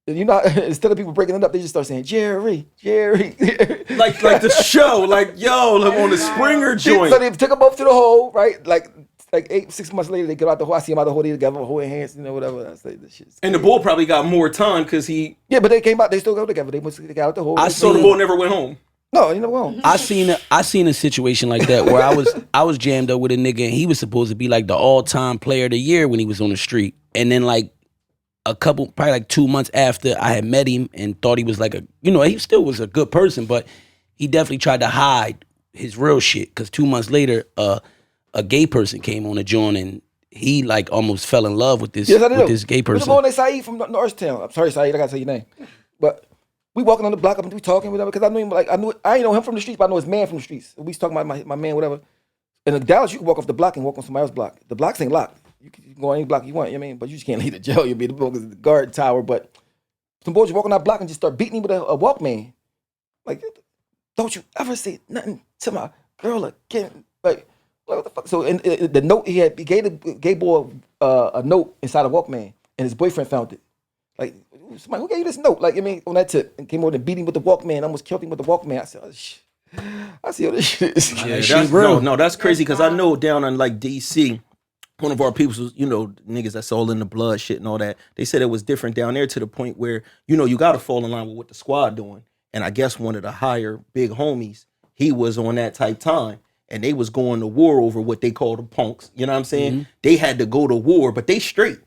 And you know, instead of people breaking it up, they just start saying, Jerry. Like the show, like, yo, like on the Springer joint. So they took them both to the hole, right? Like 6 months later, they get out the hole. I see them out the hole. They got a whole hands, you know, whatever. I say this shit's And the bull probably got more time because he. yeah, but they came out. They still go together. They got out the hole. So the bull never went home. No, you know what? I seen a situation like that where I was jammed up with a nigga and he was supposed to be like the all-time player of the year when he was on the street. And then like probably like 2 months after I had met him and thought he was like he still was a good person, but he definitely tried to hide his real shit. Because 2 months later, a gay person came on the joint and he like almost fell in love with this gay person. What's the boy named Saeed from Norristown? I'm sorry, Saeed, I gotta say your name. But we walking on the block up and we talking, whatever, because I knew him, like, I ain't know him from the streets, but I know his man from the streets. We was talking about my man, whatever. And in Dallas, you can walk off the block and walk on somebody else's block. The blocks ain't locked. You can go on any block you want, you know what I mean? But you just can't leave the jail. You'll be the book the guard tower. But some boys walk on that block and just start beating him with a Walkman. Like, don't you ever say nothing to my girl again. Like what the fuck? So and the note he gave the gay boy a note inside a Walkman, and his boyfriend found it. Like, somebody, who gave you this note? Like, I mean, on that tip, and came over and beat him with the Walkman, almost killed him with the Walkman. I said, oh, shit. I see how this shit is. Yeah, that's real. No, that's crazy because I know down in like DC, one of our people was, niggas that's all in the blood shit and all that. They said it was different down there to the point where, you got to fall in line with what the squad doing. And I guess one of the higher big homies, he was on that type time. And they was going to war over what they call the punks. You know what I'm saying? Mm-hmm. They had to go to war, but they straight.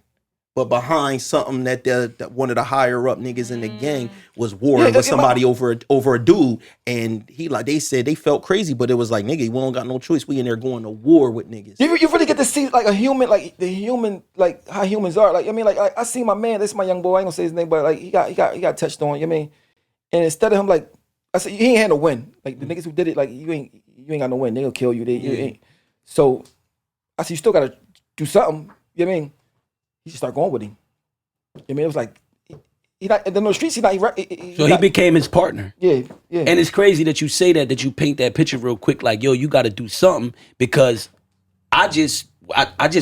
But behind something that one of the higher up niggas in the gang was warring with somebody over a dude, and they said they felt crazy, but it was like, nigga, we don't got no choice. We in there going to war with niggas. You really get to see like a human, like the human, like how humans are. Like, I mean, like I see my man. This is my young boy. I ain't gonna say his name, but like he got touched on. You know what I mean? And instead of him, like I said, he ain't had no win. Like the niggas who did it, like you ain't got no win. They gonna kill you. You ain't. So I said, you still gotta do something. You know what I mean? He just started going with him. I mean, it was like he not in the streets. He became his partner. Yeah. And it's crazy that you say that you paint that picture real quick. Like, yo, you got to do something, because I just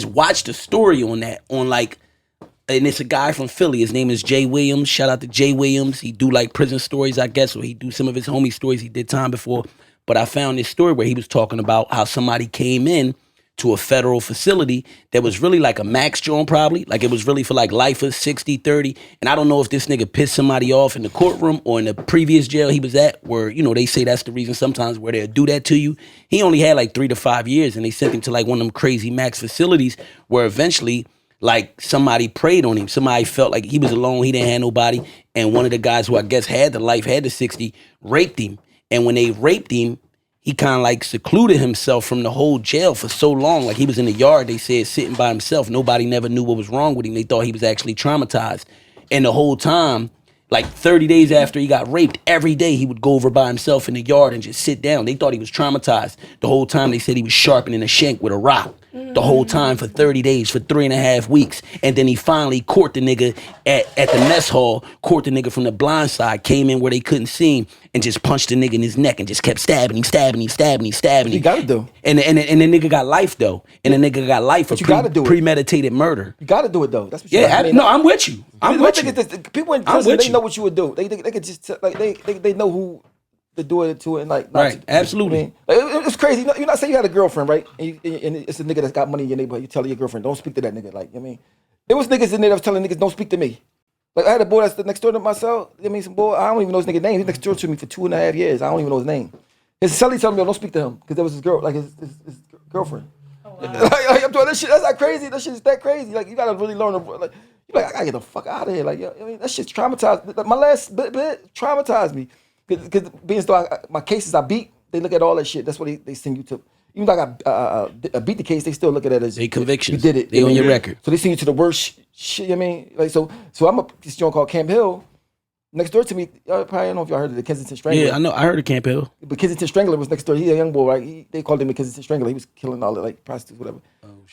watched a story on that and it's a guy from Philly. His name is Jay Williams. Shout out to Jay Williams. He do like prison stories, I guess, or he do some of his homie stories. He did time before, but I found this story where he was talking about how somebody came in to a federal facility that was really like a max joint, probably. Like, it was really for like lifers, 60, 30. And I don't know if this nigga pissed somebody off in the courtroom or in the previous jail he was at, where, they say that's the reason sometimes where they'll do that to you. He only had like 3 to 5 years, and they sent him to like one of them crazy max facilities where eventually, like, somebody preyed on him. Somebody felt like he was alone, he didn't have nobody. And one of the guys who I guess had the 60, raped him. And when they raped him, he kind of like secluded himself from the whole jail for so long. Like, he was in the yard, they said, sitting by himself. Nobody never knew what was wrong with him. They thought he was actually traumatized. And the whole time, like 30 days after he got raped, every day he would go over by himself in the yard and just sit down. They thought he was traumatized. The whole time they said he was sharpening a shank with a rock. The whole time for 30 days, for 3.5 weeks. And then he finally caught the nigga at the mess hall, caught the nigga from the blind side, came in where they couldn't see him, and just punched the nigga in his neck and just kept stabbing him. You gotta do. And the nigga got life, though. And the nigga got life for premeditated murder. You gotta do it, though. That's what you gotta do. No, I'm with you. People in prison, they know what you would do. They could just, like, they know who to do it to it, and like, right, absolutely. I mean, it's crazy. You're not saying you had a girlfriend, right? And it's a nigga that's got money in your neighborhood. You tell your girlfriend, don't speak to that nigga. Like, I mean, there was niggas in there that was telling niggas, don't speak to me. Like, I had a boy that's next door to myself. I mean, some boy, I don't even know his nigga's name. He's next door to me for 2.5 years. I don't even know his name. His celly told me, don't speak to him, because that was his girl, like his girlfriend. Oh, wow. Like, I'm doing that shit. That's not crazy. That shit is that crazy. Like, you gotta really learn. Like, Like, I gotta get the fuck out of here. Like, yo, I mean, that shit's traumatized. My last bit traumatized me. Because being as though my cases I beat, they look at all that shit. That's what they send you to. Even though I beat the case, they still look at it as they convictions. You did it. They on your record. So they send you to the worst shit. You know what I mean? Like, so I'm this joint called Camp Hill. Next door to me, I probably don't know if y'all heard of the Kensington Strangler. Yeah, I know. I heard of Camp Hill. But Kensington Strangler was next door. He's a young boy, right? They called him the Kensington Strangler. He was killing all the like prostitutes, whatever.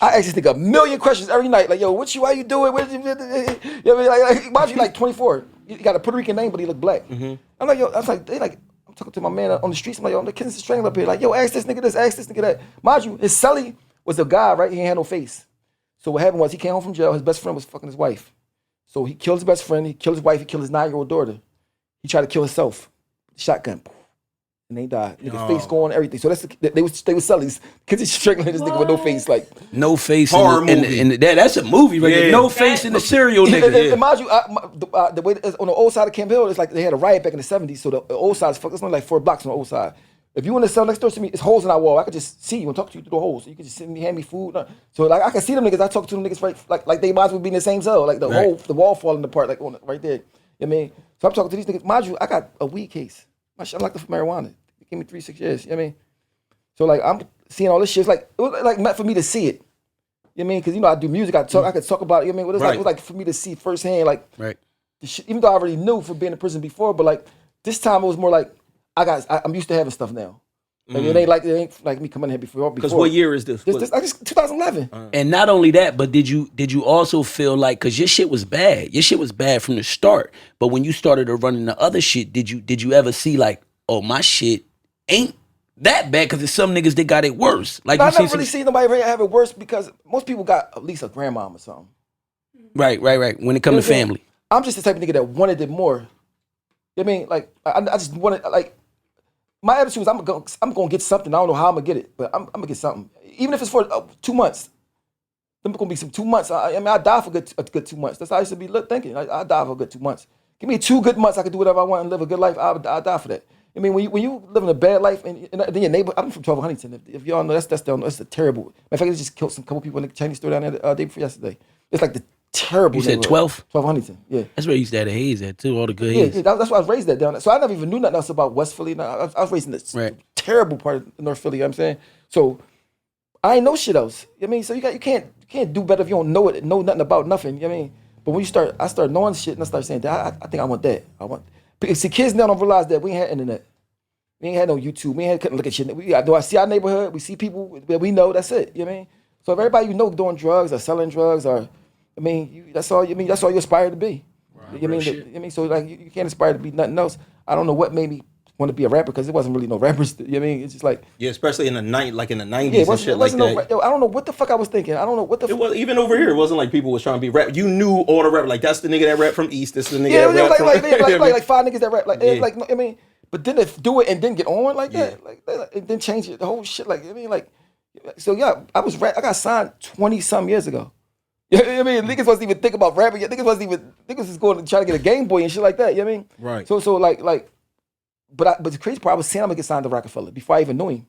I asked this nigga a million questions every night. Like, yo, why you doing? What you know what I mean? Like, like 24. He got a Puerto Rican name, but he looked black. I'm like, yo, I was like, I'm talking to my man on the streets. I'm like, yo, I'm the Kensington Strangler up here. Like, yo, ask this nigga this, ask this nigga that. Mind you, his celly was a guy, right? He ain't had no face. So what happened was he came home from jail. His best friend was fucking his wife. So he killed his best friend. He killed his wife. He killed his 9-year-old daughter. He tried to kill himself. Shotgun. And they died. Nigga face gone, everything. So that's they was selling. Kids is strangling this nigga with no face, like no face. Horror movie. And that's a movie, right? Yeah. No face in the serial nigga. And mind you, the way on the old side of Camp Hill, it's like they had a riot back in the 70s. So the old side is fucked. It's only like 4 blocks on the old side. If you want to sell next door to me, it's holes in our wall. I could just see you and talk to you through the holes. So you can just send me, hand me food. So like I can see them niggas. I talk to them niggas right, like they might as well be in the same cell. Like the wall falling apart, like right there. You know what I mean? So I'm talking to these niggas. Mind you, I got a weed case. My shit, I'm locked up for marijuana. They gave me 3-6 years. You know what I mean? So like I'm seeing all this shit. It's like it was like meant for me to see it. You know what I mean? Because I do music. I could talk about it. You know what I mean? It was like for me to see firsthand. Like the shit, even though I already knew from being in prison before, but like this time it was more like I'm used to having stuff now. Like it ain't like me coming here before. Because what year is this? This 2011. And not only that, but did you also feel like, because your shit was bad. Your shit was bad from the start. But when you started to run into other shit, did you ever see like, oh, my shit ain't that bad because there's some niggas that got it worse? Like, I never really seen nobody have it worse because most people got at least a grandmom or something. Right. When it comes to family. I'm just the type of nigga that wanted it more. You know what I mean? Like, I just wanted, like, my attitude is I'm gonna get something. I don't know how I'm gonna get it, but I'm gonna get something. Even if it's for 2 months. There's gonna be some 2 months. I die for a good 2 months. That's how I used to be thinking. I die for a good 2 months. Give me 2 good months, I can do whatever I want and live a good life. I'll die for that. I mean, when you live in a bad life, and then your neighbor, I'm from 12 Huntington. If y'all know, that's a terrible. Matter of fact, they just killed some couple people in the Chinese store down there the day before yesterday. It's like the terrible. You said 12? 12 Huntington, yeah. That's where you used to have the haze at too, all the good haze. Yeah, that's why I was raised at down there. So I never even knew nothing else about West Philly. No, I was raised in this terrible part of North Philly, you know what I'm saying? So I ain't know shit else. You know what I mean? So you can't do better if you don't know nothing about nothing, you know what I mean? But when I start knowing shit and I start saying, I think I want that. See, kids now don't realize that we ain't had internet. We ain't had no YouTube. We couldn't look at shit. I see our neighborhood. We see people that we know. That's it. You know what I mean? So if everybody you know doing drugs or selling drugs that's all you aspire to be. Right, you know what I mean? So like you can't aspire to be nothing else. I don't know what made me want to be a rapper because there wasn't really no rappers. You know what I mean? It's just like especially in the 90s yeah, and shit like that. I don't know what the fuck I was thinking. I don't know what the. It was even over here. It wasn't like people was trying to be rap. You knew all the rap. Like that's the nigga that rap from East. This is the nigga that rap from. Like 5 niggas that rap. Like I mean, but then if do it and then get on like that, like and then change it, the whole shit. Like I mean, like so yeah. I got signed 20-some years ago. You know what I mean? Niggas wasn't even thinking about rapping yet. Niggas was going to try to get a Game Boy and shit like that. You know what I mean? Right. So like, but the crazy part, I was saying I'm gonna get signed to Rockefeller before I even knew him.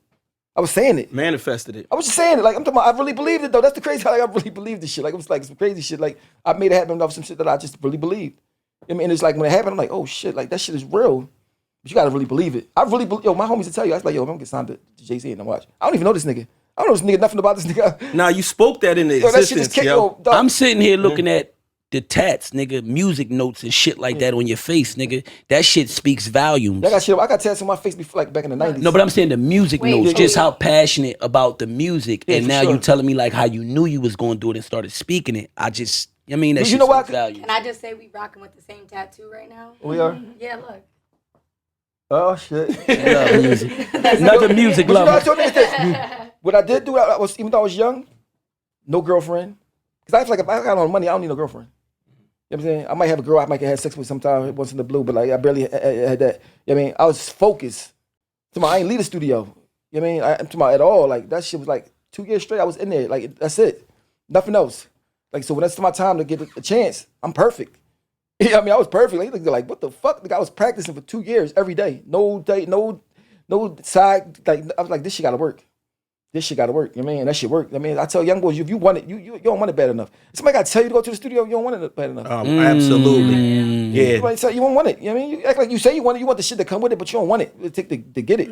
I was saying it. Manifested it. I was just saying it. Like I'm talking about, I really believed it though. That's the crazy. Like I really believed this shit. Like it was like some crazy shit. Like I made it happen off some shit that I just really believed. I mean, it's like when it happened, I'm like, oh shit, like that shit is real. But you gotta really believe it. I really believe. Yo, my homies would tell you. I was like, yo, I'm gonna get signed to Jay-Z and watch. I don't even know this nigga. I don't know nothing about this nigga. Nah, you spoke that in the existence, that shit just kicked, I'm sitting here looking at the tats, nigga, music notes and shit like that on your face, nigga. That shit speaks volumes. I got tats on my face before, like back in the 90s. No, but I'm saying the music notes, just how passionate about the music. And now you telling me like how you knew you was going to do it and started speaking it. That shit speaks volumes. Can I just say we rocking with the same tattoo right now? We are? Yeah, look. Oh shit. Love music. Another music lover. What I did do, even though I was young, no girlfriend. Because I feel like if I got no money, I don't need no girlfriend. You know what I'm saying? I might have a girl I might have sex with sometime once in the blue, but like I barely had that. You know what I mean? I was focused. I ain't leave the studio. You know what I mean? I'm talking about at all. Like that shit was like 2 years straight. I was in there. Like that's it. Nothing else. Like so when that's my time to get a chance, I'm perfect. Yeah, I mean I was perfect. Like what the fuck? Like I was practicing for 2 years every day. No day, no side. Like I was like this shit gotta work. this shit gotta work. You know what I mean? That shit work. I mean, I tell young boys, if you want it, you don't want it bad enough. Somebody gotta tell you to go to the studio, you don't want it bad enough. Absolutely. Yeah. Somebody tell you don't want it. You know what I mean? You act like you say you want it, you want the shit to come with it, but you don't want it. It take to get it.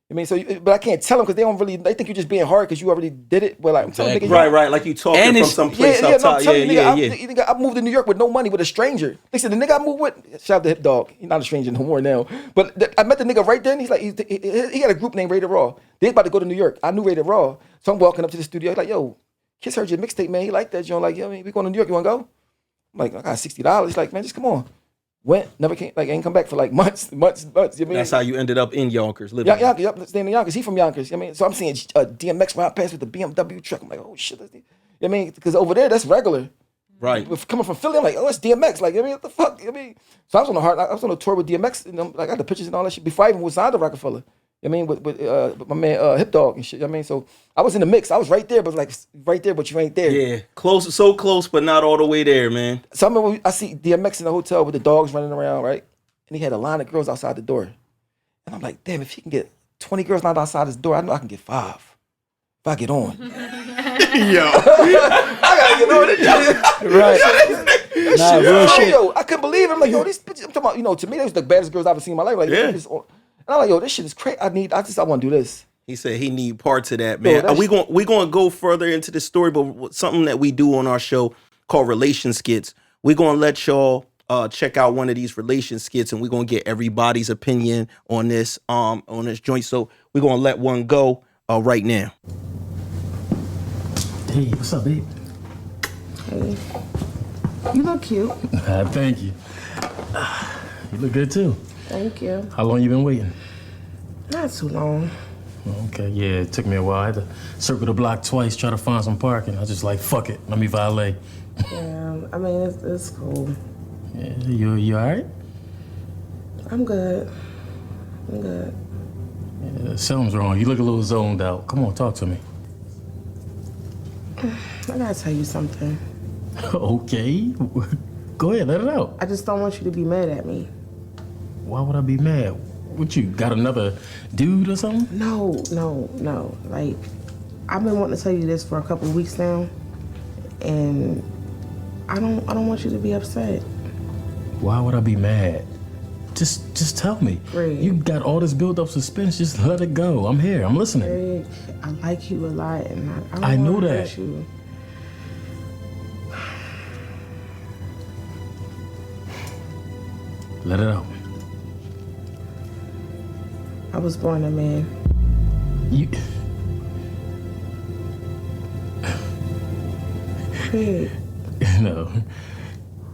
I mean, so, but I can't tell them because they think you're just being hard because you already did it. But like, I'm telling niggas, right, like you talking from some place up top. I moved to New York with no money with a stranger. They said the nigga I moved with, shout out to Hip Dog. He's not a stranger no more now. But I met the nigga right then. He's like, he had a group named Rated Raw. They was about to go to New York. I knew Rated Raw, so I'm walking up to the studio. He's like, yo, Kiss heard your mixtape, man. He like that joint. Like, you know what I mean? We going to New York. You want to go? I'm like, I got $60. He's like, man, just come on. Went, never came, like ain't come back for like months. You know what I mean? That's how you ended up in Yonkers, living. Yep, staying in Yonkers. He from Yonkers. You know what I mean? So I'm seeing DMX ride past with the BMW truck. I'm like, oh shit. You know what I mean? Because over there, that's regular. Right. Coming from Philly, I'm like, oh, it's DMX. Like, you know what I mean? What the fuck? You know what I mean? So I was on a tour with DMX, and like, I got the pictures and all that shit before I even was signed to Rockefeller. You know what I mean? With my man Hip Dog and shit. You know what I mean? So I was in the mix. I was right there, but like right there, but you ain't there. Yeah, close, so close, but not all the way there, man. So I remember I see DMX in the hotel with the dogs running around, right? And he had a line of girls outside the door. And I'm like, damn, if he can get 20 girls not outside his door, I know I can get 5. If I get on. Yo. I gotta get on it. Right. Nah, real shit. Yo, I couldn't believe it. I'm like, yo, these bitches, I'm talking about, to me, they was the baddest girls I've ever seen in my life. Like, yeah. And I'm like, yo, this shit is crazy. I want to do this. He said he need parts of that, man. Yo, we going to go further into the story, but something that we do on our show called relation skits. We're going to let y'all check out one of these relation skits, and we're going to get everybody's opinion on this joint. So we're going to let one go right now. Hey, what's up, babe? Hey. You look cute. Thank you. You look good, too. Thank you. How long you been waiting? Not too long. Okay, yeah, it took me a while. I had to circle the block twice, try to find some parking. I was just like, fuck it, let me valet. Yeah, I mean, it's cool. Yeah, you all right? I'm good. Yeah, something's wrong. You look a little zoned out. Come on, talk to me. I gotta tell you something. Okay, go ahead, let it out. I just don't want you to be mad at me. Why would I be mad? What, you got another dude or something? No. Like, I've been wanting to tell you this for a couple of weeks now, and I don't want you to be upset. Why would I be mad? Just tell me. Greg. You got all this built-up suspense. Just let it go. I'm here. I'm listening. Greg, I like you a lot, and I don't I know wanna that. hurt you. Let it out. I was born a man. You. Greg. No.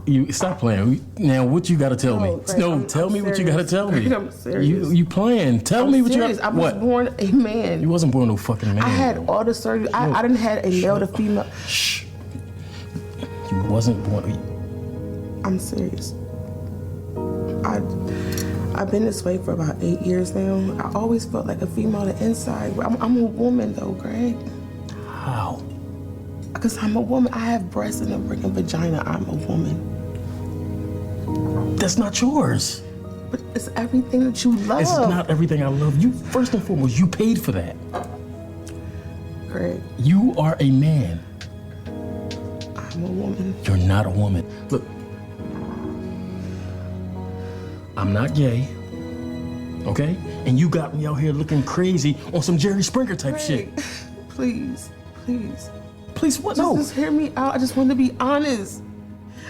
You stop playing. Now, what you gotta tell me? Greg, No, tell me what you gotta tell me. I'm serious. You playing? Tell me what serious. you got. I was born a man. You wasn't born no fucking man. I had all the surgery. I didn't had a male to female. Shh. You wasn't born. I'm serious. I've been this way for about 8 years now. I always felt like a female on the inside. I'm a woman though, Greg. How? Because I'm a woman. I have breasts and a freaking vagina. I'm a woman. That's not yours. But it's everything that you love. It's not everything I love. You, first and foremost, you paid for that. Greg. You are a man. I'm a woman. You're not a woman. Look, I'm not gay, okay? And you got me out here looking crazy on some Jerry Springer type shit. Please. Please, what? No. Just hear me out. I just want to be honest.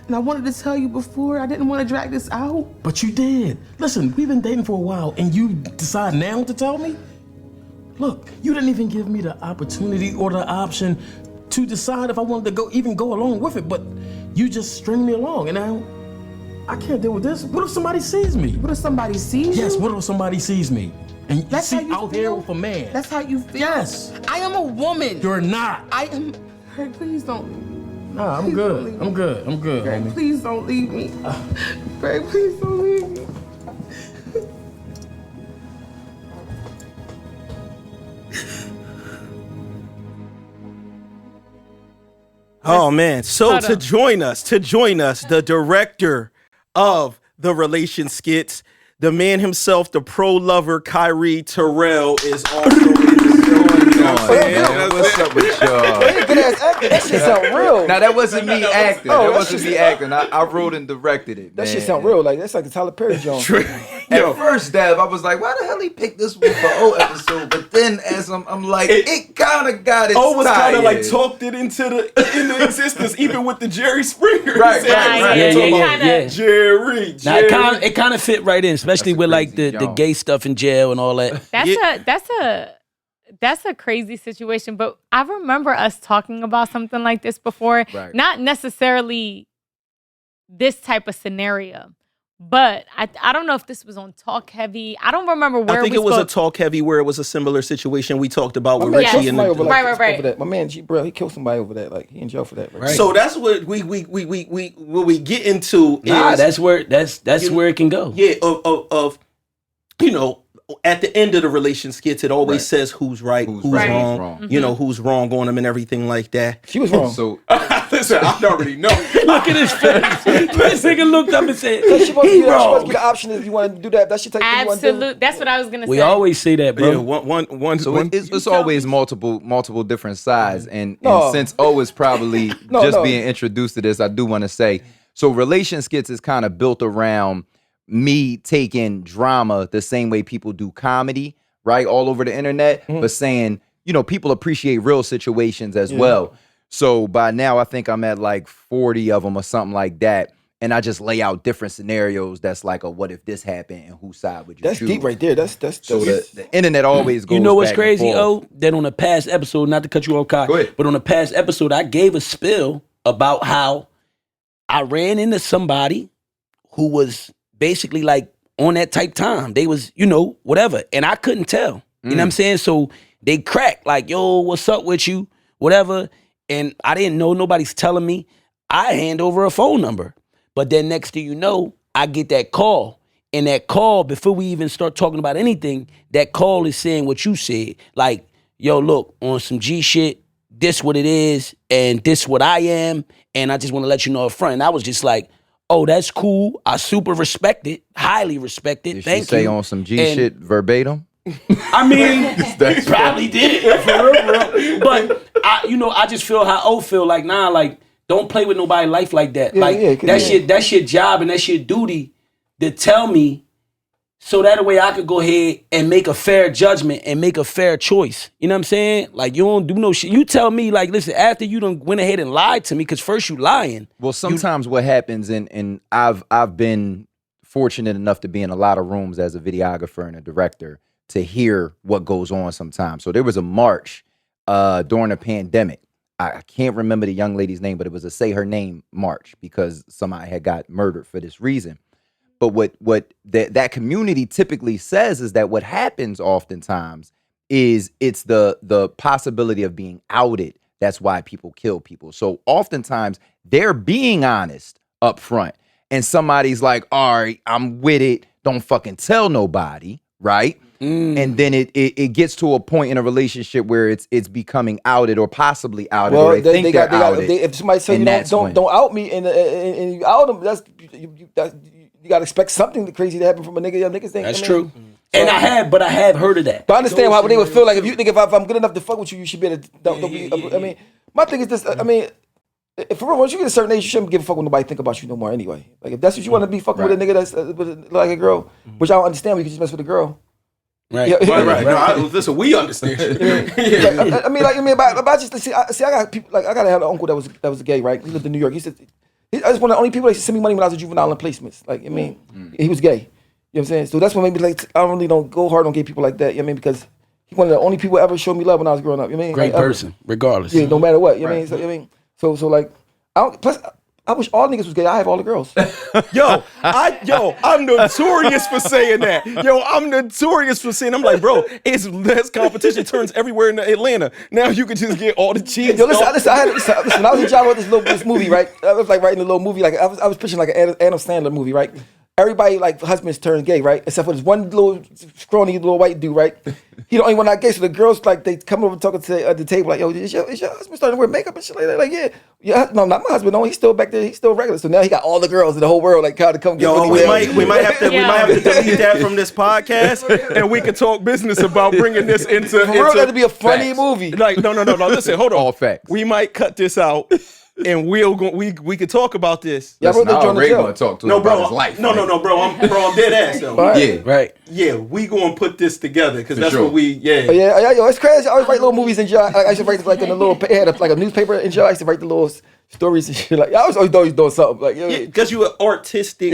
And I wanted to tell you before. I didn't want to drag this out. But you did. Listen, we've been dating for a while, and you decide now to tell me? Look, you didn't even give me the opportunity or the option to decide if I wanted to even go along with it, but you just string me along, and now I can't deal with this. What if somebody sees me? What if somebody sees you? Yes, what if somebody sees me? And That's see how you out feel? here with a man. That's how you feel? Yes. I am a woman. You're not. I am. Greg, please don't leave me. Nah, I'm Please good. don't leave me. I'm good. I'm good, Greg, homie. please don't leave me. Greg, please don't leave me. Oh man! So to join us, the director of the relation skits, the man himself, the pro lover Kyrie Terrell, is also in the show. What's up with y'all? Good ass acting. That shit sound real. Now that wasn't me acting. That wasn't me acting. I wrote and directed it. That shit sound real. Like that's like a Tyler Perry joint. At first, Dev, I was like, why the hell he picked this one for O episode? But then as I'm like, it kind of got its O was kind of like tired. talked it into existence, even with the Jerry Springer. Right. Jerry. Now, it kind of fit right in, especially with like the gay stuff in jail and all that. That's a crazy situation. But I remember us talking about something like this before. Right. Not necessarily this type of scenario. But I don't know if this was on Talk Heavy. I don't remember where I think it was a Talk Heavy where it was a similar situation we talked about with Richie and right. My man G, bro, he killed somebody over that. Like he in jail for that. Right. So that's what we get into. That's where it can go. Yeah, of at the end of the relation skits, it always says who's right, who's wrong. Mm-hmm. Who's wrong on them and everything like that. She was wrong. So listen, I already know. Look at his face. This nigga looked up and said, She supposed to be the option if you want to do that. That should take absolute. That's what I was gonna say. We always say that, bro. Yeah, So it's always multiple different sides, and since O is probably being introduced to this, I do want to say, so relation skits is kind of built around me taking drama the same way people do comedy, right, all over the internet, but saying, people appreciate real situations as well. So by now, I think I'm at like 40 of them or something like that. And I just lay out different scenarios that's like, what if this happened and whose side would you choose? That's deep right there. That's so the internet always goes. You know what's back crazy, and forth. that on a past episode, not to cut you off, Kai, but on a past episode, I gave a spill about how I ran into somebody who was basically like on that type time. They was, whatever. And I couldn't tell. You know what I'm saying? So they cracked like, yo, what's up with you? Whatever. And I didn't know, nobody's telling me. I hand over a phone number. But then next thing you know, I get that call. And that call, before we even start talking about anything, that call is saying what you said. Like, yo, look, on some G shit, this what it is, and this what I am, and I just want to let you know up front. And I was just like, oh, that's cool. I super respect it, highly respect it. Did Thank she say you. On some G shit verbatim? I mean, probably did for real. But I just feel how O feel. Like, nah, like don't play with nobody's life like that. That's your job and that's your duty to tell me, so that way I could go ahead and make a fair judgment and make a fair choice. You know what I'm saying? Like, you don't do no shit. You tell me, like, listen, after you done went ahead and lied to me, because first you lying. Well, sometimes what happens, and I've been fortunate enough to be in a lot of rooms as a videographer and a director to hear what goes on sometimes. So there was a march during the pandemic. I can't remember the young lady's name, but it was a Say Her Name march because somebody had got murdered for this reason. But what that community typically says is that what happens oftentimes is it's the possibility of being outed. That's why people kill people. So oftentimes they're being honest up front. And somebody's like, all right, I'm with it. Don't fucking tell nobody, right? And then it gets to a point in a relationship where it's becoming outed or possibly outed, or they think they're outed. If somebody says don't out me and you out them, you gotta expect something crazy to happen from a nigga. Niggas think that's true. And I have heard of that. But I understand how they would feel like if you think if I'm good enough to fuck with you, you should be able to. I mean, my thing is this. I mean, if for real, once you get a certain age, you shouldn't give a fuck when nobody think about you no more anyway. Like if that's what you want to be fucking with a nigga that's like a girl, which I don't understand. You can just mess with a girl. Right. Yeah, right. Listen, we understand. I mean, but I just see. I got people like I got an uncle that was gay, right? He lived in New York. He said I was one of the only people that sent me money when I was a juvenile in placements. Like, I mean, he was gay. You know what I'm saying? So that's what made me like I really don't go hard on gay people like that. You know what I mean? Because he's one of the only people who ever showed me love when I was growing up. You know what I mean? Great person, regardless. Yeah, no matter what. You know what I mean? So, you know what I mean? So like, plus I wish all niggas was gay. I have all the girls. I'm notorious for saying that. I'm notorious for saying. I'm like, bro, it's less competition turns everywhere in Atlanta. Now you can just get all the cheese. Listen, I was in job with this movie, right? I was like writing a little movie, like I was pitching like an Adam Sandler movie, right? everybody like husbands turn gay, right? Except for this one little scrawny little white dude, right? He the only one not gay. So the girls like they come over talking to at the table like, yo, is your husband starting to wear makeup and shit like that? Like, yeah, no, not my husband. No, he's still back there. He's still regular. So now he got all the girls in the whole world like kind of come. Yo, we might have to delete that from this podcast, and we can talk business about bringing this into. It's going to be a funny movie. Like, no. Listen, hold on. All facts. We might cut this out. And we could talk about this. Yeah, Ray gonna talk to him about his life. No, bro. I'm dead ass though. Yeah, right. Yeah, we gonna put this together because that's sure. what we. Yeah. But yo, it's crazy. I always write little movies in jail. I used to write like in a little. It had like a newspaper in jail. I used to write the little stories and shit. Like I was always doing something. Like because you were artistic,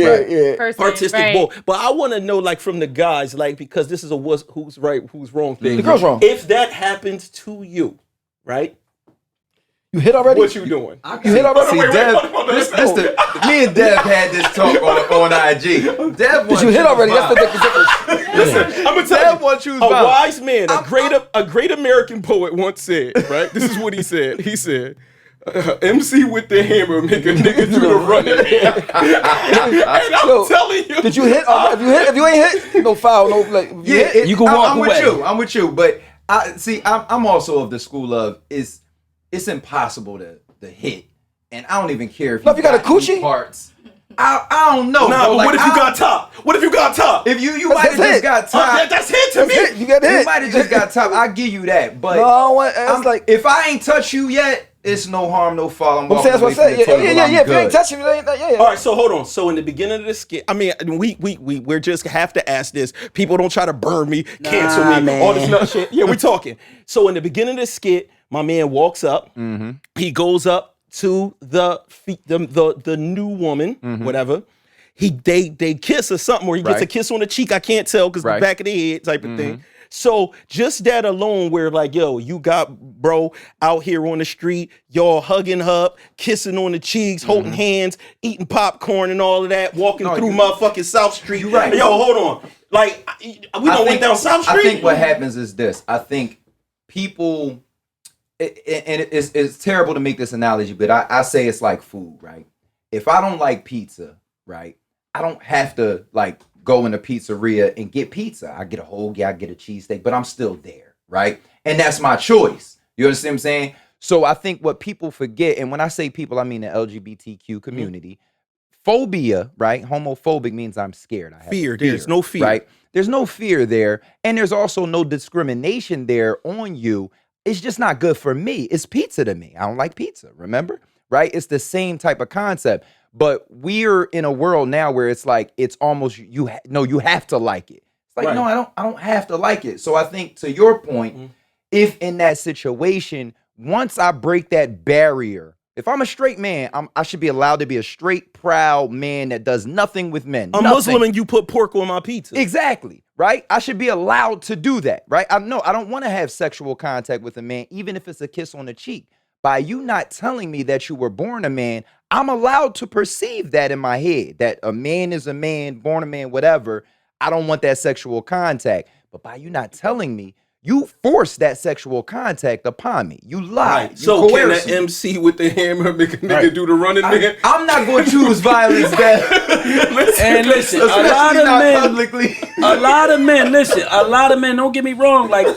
artistic boy. But I want to know like from the guys, like because this is a who's right, who's wrong thing. The girl's wrong. If that happens to you, right? You hit already? What you doing? You hit already? See, me and Dev had this talk on IG. Dev did you hit already? That's the difference. Listen, I'm gonna tell you. A wise man, a great American poet once said, right? This is what he said. He said, MC with the hammer make a nigga do the running. And I'm telling you. Did you hit? If you ain't hit, no foul, no like. You can walk away. I'm with you, but I'm also of the school of it's impossible to hit, and I don't even care if you got a coochie parts. I don't know. Nah, but like, what if you got top? What if you got top? If you might have just got top. That's hit to me. You got hit. You might have just got top. I give you that, but no, it's like if I ain't touch you yet, it's no harm, no foul. I'm saying that's what I'm saying. Yeah. If you ain't touching me, yeah. All right, so hold on. So in the beginning of the skit, I mean, we're just have to ask this. People don't try to burn me, cancel me, man. all this nut shit. Yeah, we talking. So in the beginning of the skit, my man walks up. Mm-hmm. He goes up to the new woman, whatever. They kiss or something, or he gets a kiss on the cheek. I can't tell because the back of the head type of thing. So just that alone, where like, yo, you got bro out here on the street, y'all hugging up, kissing on the cheeks, holding hands, eating popcorn and all of that, walking through motherfucking South Street. You right. Yo, hold on. Like we don't went down South Street. I think what happens is this. I think people, and it's terrible to make this analogy, but I say it's like food, right? If I don't like pizza, right, I don't have to like go in a pizzeria and get pizza. I get a hoagie, I get a cheesesteak, but I'm still there, right? And that's my choice. You understand what I'm saying? So I think what people forget, and when I say people, I mean the LGBTQ community, phobia, right? Homophobic means I'm scared. I have fear. There's no fear. Right? There's no fear there. And there's also no discrimination there on you. It's just not good for me. It's pizza to me. I don't like pizza, remember? Right? It's the same type of concept. But we're in a world now where it's like, it's almost, you have to like it. It's like, no, I don't have to like it. So I think to your point, if in that situation, once I break that barrier, if I'm a straight man, I should be allowed to be a straight, proud man that does nothing with men. I'm Muslim and you put pork on my pizza. Exactly, right? I should be allowed to do that, right? I don't want to have sexual contact with a man, even if it's a kiss on the cheek. By you not telling me that you were born a man, I'm allowed to perceive that in my head, that a man is a man, born a man, whatever. I don't want that sexual contact. But by you not telling me, you force that sexual contact upon me. You lie. Right. So can an MC with the hammer make a nigga do the running man? I'm not going to choose violence. And listen, a lot of men, don't get me wrong, like,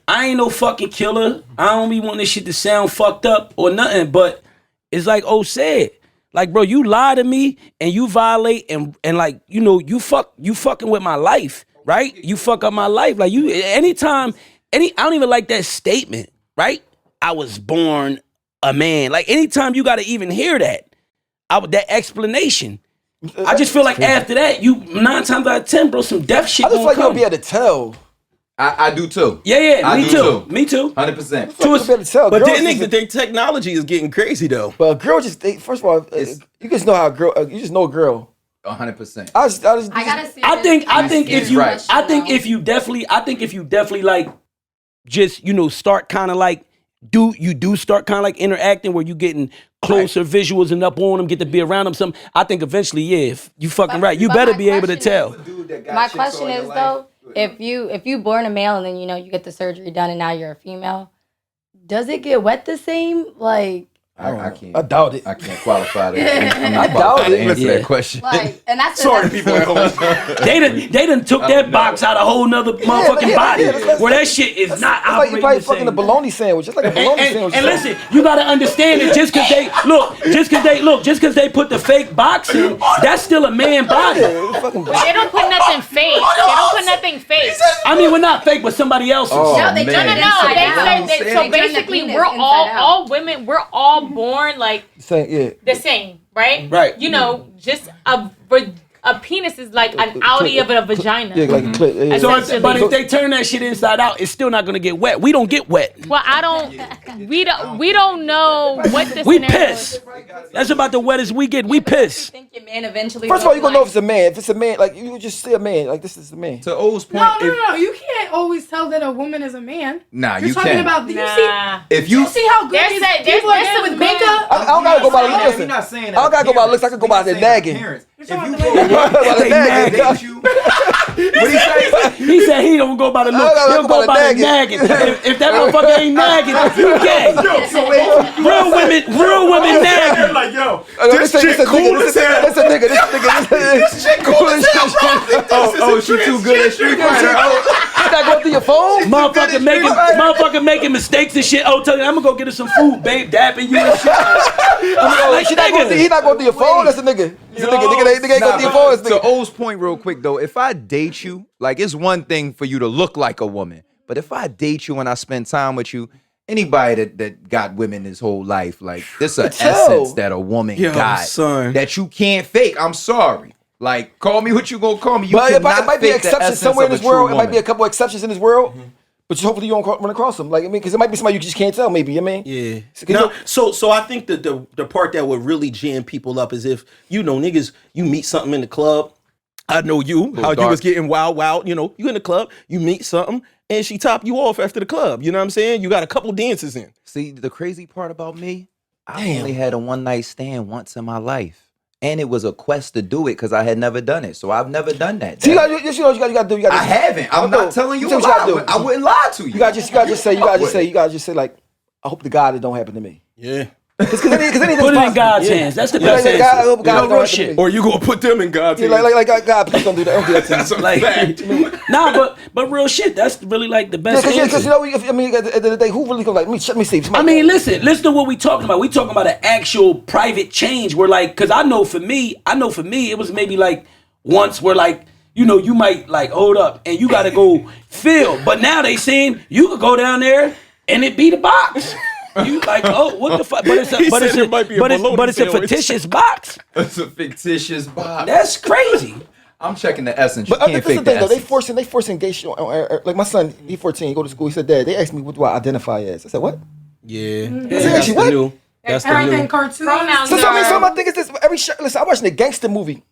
I ain't no fucking killer. I don't be wanting this shit to sound fucked up or nothing, but it's like O said. Like, bro, you lie to me and you violate and like, you know, you fucking with my life, right? You fuck up my life. Like, you, I don't even like that statement, right? I was born a man. Like, anytime you gotta even hear that explanation, I just feel like after that, you 9 times out of 10, bro, some death shit. I just feel like you'll be able to tell. I do too. Yeah, me too. Me too. 100%. But the technology is getting crazy though. But a girl first of all, you just know how a girl. You just know a girl. 100%. I think if you definitely like, just, you know, start kind of like start kind of like interacting where you getting closer visuals and up on them, get to be around them. Something. I think eventually, if you fucking right, you better be able to tell. My question is though, if you born a male and then you get the surgery done and now you're a female, does it get wet the same? Like, I can't. I doubt it. I can't qualify that. I'm not I doubt qualified to it. answer that question. Like, and that's Sorry, people at home. They done took that box out of a whole nother motherfucking body where that shit is not It's like you operating probably the fucking same. a bologna sandwich. It's like a bologna sandwich. And listen, you gotta understand that just cause they put the fake box in, that's still a man body. They don't put nothing fake. They don't put nothing fake. I mean, we're not fake, but somebody else's. No, they man. turn it No, inside out. so basically, we're all women. We're all born like the same, right? Right. You know, just a penis is like an outie of a vagina. Yeah, like a clit. Yeah. So, but if they turn that shit inside out, it's still not gonna get wet. We don't get wet. Well, we don't know what the We scenario piss. is. That's about the wettest we get. We piss. Think your man eventually. First of all, you gonna know if it's a man. If it's a man, like you just say a man, like this is a man. To O's point, No. You can't always tell that a woman is a man. Nah, You're you talking can. about. If you see how good these people are getting with makeup. I don't gotta go by the looks. We're not saying I don't gotta go by the looks. I can go by the nagging. If you go what he say? He said he don't go by the look. He'll go by the nagging. If that motherfucker ain't nagging, you gay. Real women nagging. Like, yo, This chick cool as hell. This a nigga. This chick cool as hell. Oh, she too good at Street Fighter. You not going through your phone? Motherfucker making mistakes and shit. Oh, tell you, I'm gonna go get her some food, babe. Dapping you and shit. He not going through your phone. That's a nigga. He's a nigga. Nigga ain't going through your phone. That's a To nigga. O's point, real quick though, if I date you, like it's one thing for you to look like a woman, but if I date you and I spend time with you, anybody that got women his whole life, like this an essence that a woman got that you can't fake. I'm sorry. Like, call me what you gonna call me. You But it cannot might be fake the exceptions essence somewhere in of a this world. true It might be a woman. couple exceptions in this world. But hopefully you don't run across them. Like, I mean, because it might be somebody you just can't tell, maybe, you know what I mean? Yeah. No, so I think that the part that would really jam people up is if, you know, niggas, you meet something in the club. I know you, how you was getting wild, you know, you in the club, you meet something, and she top you off after the club. You know what I'm saying? You got a couple dances in. See, the crazy part about me, I only had a one night stand once in my life. And it was a quest to do it because I had never done it. So I've never done that. So you know what you gotta do. I haven't. I'm not telling you a lie. I wouldn't lie to you. You gotta just say, like, I hope to God it don't happen to me. Yeah. Put it in God's hands. That's the best answer. I hope God No don't real happen to me. shit. Or you gonna put them in God's hands. Like God, please don't do that. Don't do that to me. That's a Like, fact. nah, but real shit. That's really like the best answer. Because you know, I mean, at the end of the day, who really comes like me? Let me see. I mean, listen to what we talking about. We talking about an actual private change where, like, because I know for me, it was maybe like once where, like, you know, you might like hold up and you got to go feel. But now they saying you could go down there and it be the box. You like, oh, what the fuck? But it's a fictitious box. It's a fictitious box. That's crazy. I'm checking the essence. But You can't that's the fake the thing, though. essence. They forcing gay shit. Like my son, he 14. He go to school. He said, Dad, they asked me what do I identify as. I said, what? Yeah. That's the new. That's the Everything new. cartoons. So my thing is this: listen, I'm watching a gangster movie.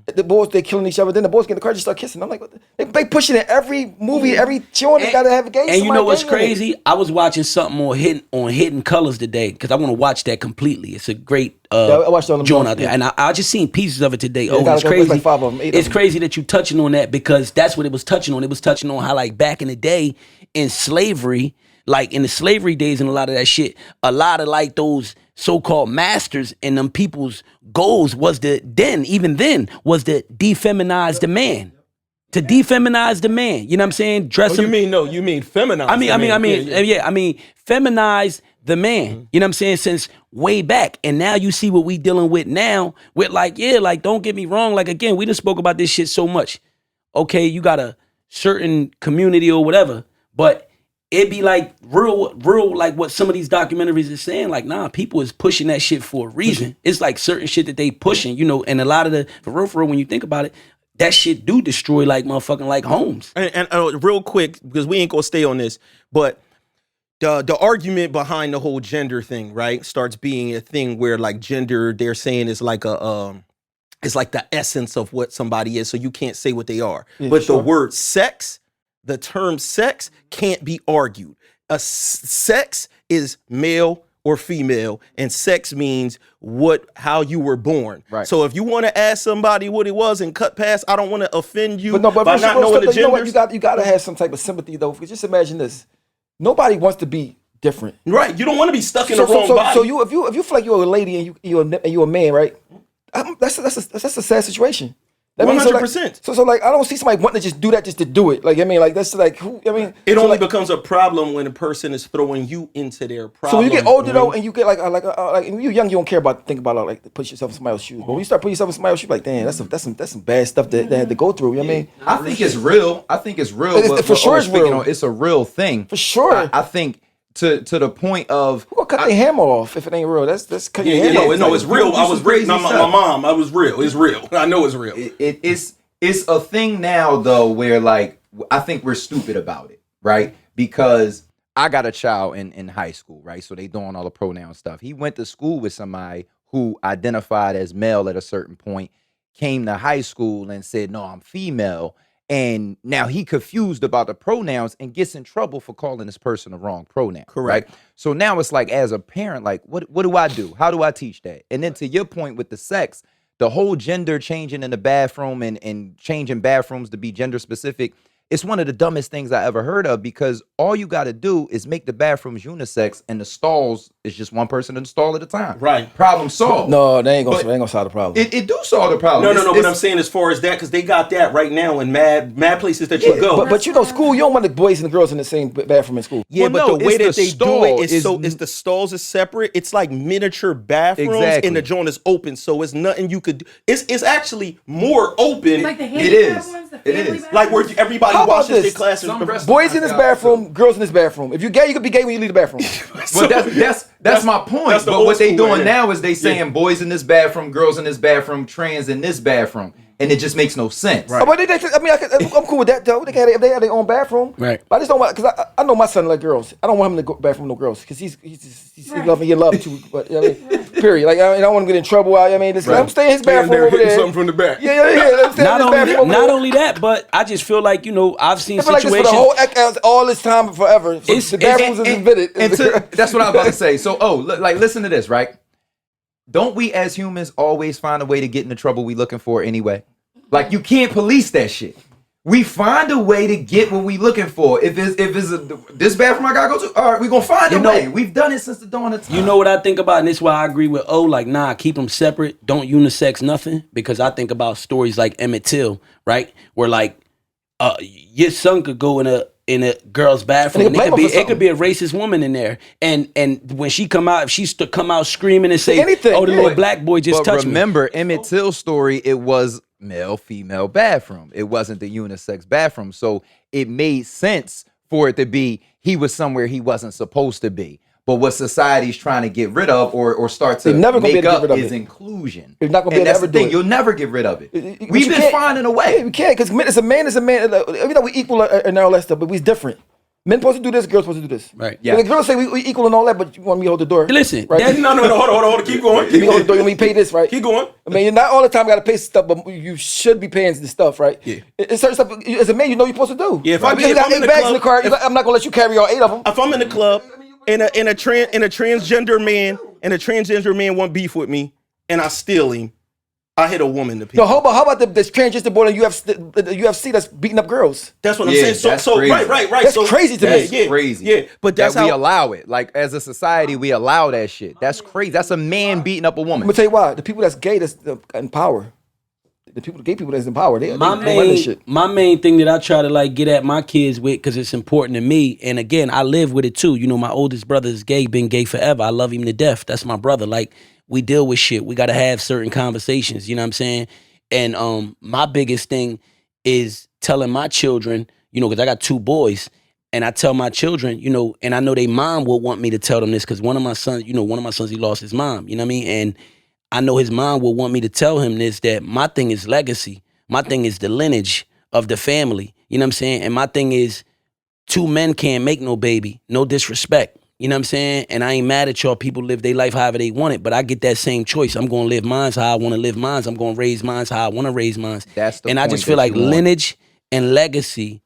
The boys they killing each other. Then the boys get in the car just start kissing. I'm like, what they pushing it every movie, every children. They gotta have a gay. And you know what's crazy? I was watching something on Hidden Colors today because I want to watch that completely. It's a great I watched all them joint out there, yeah. and I just seen pieces of it today. Yeah, It's crazy. like 5 of them, 8 of It's them. crazy that you touching on that because that's what it was touching on. It was touching on how, like, back in the day in slavery, like in the slavery days and a lot of that shit, a lot of like those so-called masters and them people's goals was even then was to defeminize the man. To defeminize the man. You know what I'm saying? Dress him. You mean feminize. I mean, feminize the man. You know what I'm saying? Since way back. And now you see what we dealing with now with like, don't get me wrong. Like, again, we just spoke about this shit so much. Okay, you got a certain community or whatever, but it be like real, like what some of these documentaries is saying. Like, nah, people is pushing that shit for a reason. It's like certain shit that they pushing, you know, and a lot of for real, when you think about it, that shit do destroy like motherfucking like homes. And real quick, because we ain't gonna stay on this, but the argument behind the whole gender thing, right, starts being a thing where like gender, they're saying is like it's like the essence of what somebody is, so you can't say what they are. Yeah, but sure. the word sex, the term sex can't be argued. Sex is male or female, and sex means how you were born. Right. So if you want to ask somebody what it was and cut past, I don't want to offend you But by not knowing the you know what? genders. You gotta have some type of sympathy though. Because just imagine this: nobody wants to be different. Right. You don't want to be stuck in the wrong body. So if you feel like you're a lady and you're a man, right? That's a sad situation. 100%. So like I don't see somebody wanting to just do that just to do it. Like I mean, like that's like who I mean. It only becomes a problem when a person is throwing you into their problem. So when you get older though, and you get like when you're young, you don't care about think about like to put yourself in somebody else's shoes. But when you start putting yourself in somebody else's shoes, like damn, that's some bad stuff that they had to go through. You know what I mean? I think it's real. For sure, it's real. It's a real thing. For sure. I think to the point of who gonna cut their hammer off if it ain't real? That's cut your hammer off. No, it's real. I was raised. My mom. I was real. It's real. I know it's real. It's a thing now though where like I think we're stupid about it, right? Because I got a child in high school, right? So they doing all the pronoun stuff. He went to school with somebody who identified as male at a certain point, came to high school and said, no, I'm female. And now he confused about the pronouns and gets in trouble for calling this person the wrong pronoun. Correct. Right? So now it's like, as a parent, like, what do I do? How do I teach that? And then to your point with the sex, the whole gender changing in the bathroom and changing bathrooms to be gender specific, it's one of the dumbest things I ever heard of, because all you got to do is make the bathrooms unisex and the stalls is just one person in the stall at a time. Right. Problem solved. No, they ain't gonna solve the problem. It do solve the problem. No. But I'm saying as far as that, because they got that right now in mad places that you go. But you know, school, you don't want the boys and the girls in the same bathroom in school. Yeah, Well, but no, the way it's that the they stall do it is is the stalls is separate. It's like miniature bathrooms, Exactly. and the joint is open, so it's nothing you could. It's actually more open. Like the It is. handicap ones, the It family is. Like where everybody How about washes this? their classes. Boys in this bathroom, girls in this bathroom. If you're gay, you could be gay when you leave the bathroom. Well, that's my point. that's the But old what they school doing right now is they saying boys in this bathroom, girls in this bathroom, trans in this bathroom, and it just makes no sense. But I'm cool with that though. They have their own bathroom. Right. But I just don't want, because I know my son like girls. I don't want him to go bathroom with no girls because he's loving, he in love too. But you know what I mean? Period. Like I don't want him to get in trouble. I mean, let him stay in his bathroom over there. Something from the back. Yeah. Let him stay in his bathroom over there. Not only that, but I just feel like, I've seen I feel like this for situations. the whole all this time forever. So the bathrooms is invented. That's what I was about to say. So, listen to this, right? Don't we as humans always find a way to get into trouble we looking for anyway? Like, you can't police that shit. We find a way to get what we looking for. If it's this bathroom I gotta go to, all right, we gonna find a way. We've done it since the dawn of time. You know what I think about, and this is why I agree with like, nah, keep them separate. Don't unisex nothing, because I think about stories like Emmett Till, right? Where like, your son could go in a girl's bathroom, and it could be a racist woman in there, and when she come out, if she come out screaming and say, anything, "Oh, the little black boy just touched me." Remember, Emmett Till's story, it was male-female bathroom. It wasn't the unisex bathroom. So it made sense for it to be he was somewhere he wasn't supposed to be. But what society's trying to get rid of or start to make up is inclusion. You're not gonna be able to ever do it. You'll never get rid of it. We've been finding a way. Yeah, we can't, because it's a man. Every time we equal and all that stuff, but we're different. Men supposed to do this, girls supposed to do this. Right. Yeah. The girls say we equal and all that, but you want me to hold the door. Listen, right? No, hold on. Keep going. You hold the door. You want me to pay this, right? Keep going. I mean, not all the time got to pay stuff, but you should be paying this stuff, right? Yeah. It's certain stuff as a man, you're supposed to do. Yeah. If you got 8 bags in the car, I'm not gonna let you carry all 8 of them. If I'm in the club and a transgender man want beef with me and I steal him, I hit a woman to people. No, how about this transgender boy in the UFC that's beating up girls? That's what I'm saying. So right. That's crazy to me. That's crazy. Yeah, but that's that how we allow it. Like, as a society, we allow that shit. That's crazy. That's a man beating up a woman. I'm gonna tell you why. The people that's gay, that's in power. The gay people that's in power. They run this shit. My main thing that I try to like get at my kids with, because it's important to me, and again, I live with it too. My oldest brother is gay, been gay forever. I love him to death. That's my brother. Like, we deal with shit. We got to have certain conversations. You know what I'm saying? And my biggest thing is telling my children, because I got 2 boys, and I tell my children, and I know their mom will want me to tell them this, because one of my sons, he lost his mom. You know what I mean? And I know his mom will want me to tell him this, that my thing is legacy. My thing is the lineage of the family. You know what I'm saying? And my thing is 2 men can't make no baby. No disrespect. You know what I'm saying? And I ain't mad at y'all. People live their life however they want it, but I get that same choice. I'm going to live mine how I want to live mine. I'm going to raise mine how I want to raise mine. And I just feel like lineage and legacy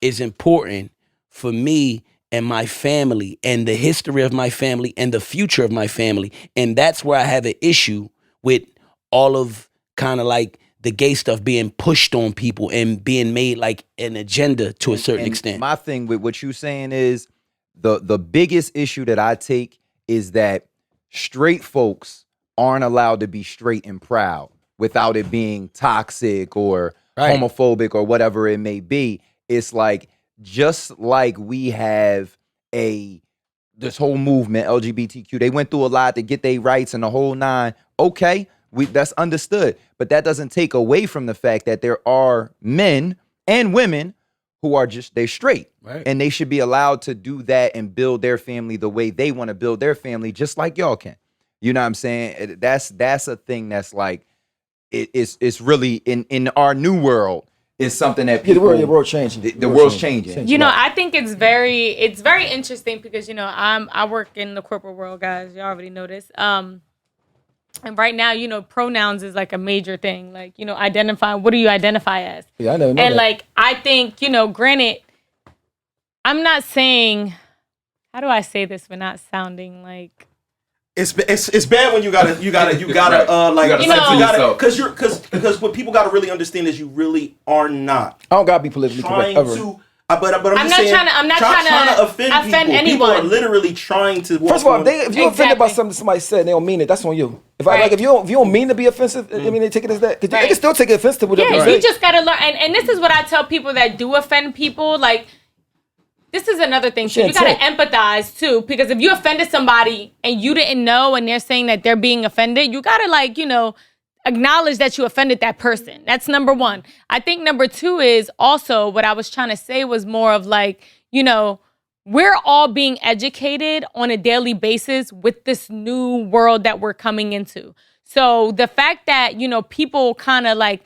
is important for me and my family and the history of my family and the future of my family. And that's where I have an issue with all of kind of like the gay stuff being pushed on people and being made like an agenda to a certain extent. My thing with what you're saying is, The biggest issue that I take is that straight folks aren't allowed to be straight and proud without it being toxic or homophobic or whatever it may be. It's like, just like we have this whole movement, LGBTQ, they went through a lot to get their rights and the whole nine. Okay, that's understood. But that doesn't take away from the fact that there are men and women who are they're straight. Right. And they should be allowed to do that and build their family the way they want to build their family, just like y'all can. You know what I'm saying? That's a thing that's like, it's really in our new world. It's something that people, the world changing. The world's changing. You know, I think it's very interesting because, you know, I work in the corporate world, guys. You already know this. And right now, you know, pronouns is like a major thing. Like, you know, what do you identify as? Yeah, I know. And like, I think, you know, granted, I'm not saying, how do I say this without sounding like, it's bad when you gotta like, you know, because what people gotta really understand is you really are not. I don't gotta be politically correct ever. But I'm not trying to offend people. anyone. People are literally trying to. First of all, if you're offended by something somebody said, and they don't mean it. That's on you. If you don't mean to be offensive, I mean, they take it as that. Because they can still take offense to whatever you say. You just gotta learn. And this is what I tell people that do offend people. Like, this is another thing too. You gotta empathize too, because if you offended somebody and you didn't know, and they're saying that they're being offended, you gotta, like, you know, acknowledge that you offended that person. That's number one. I think number two is also what I was trying to say was more of like, you know, we're all being educated on a daily basis with this new world that we're coming into. So the fact that, you know, people kind of like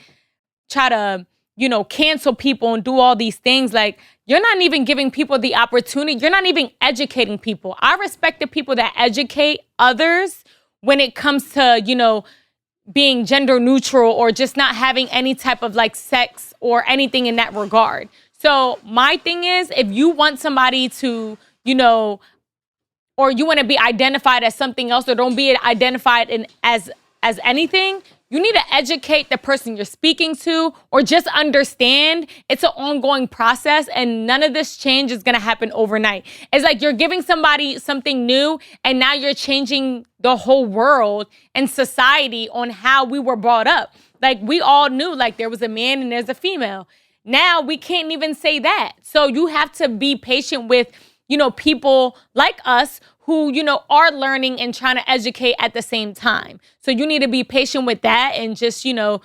try to, you know, cancel people and do all these things, like, you're not even giving people the opportunity. You're not even educating people. I respect the people that educate others when it comes to, you know, being gender neutral or just not having any type of like sex or anything in that regard. So my thing is, if you want somebody to, you know, or you want to be identified as something else, or don't be identified as anything, you need to educate the person you're speaking to, or just understand it's an ongoing process and none of this change is going to happen overnight. It's like you're giving somebody something new and now you're changing the whole world and society on how we were brought up. Like, we all knew, like, there was a man and there's a female. Now we can't even say that. So you have to be patient with, you know, people like us who, you know, are learning and trying to educate at the same time. So you need to be patient with that and just, you know,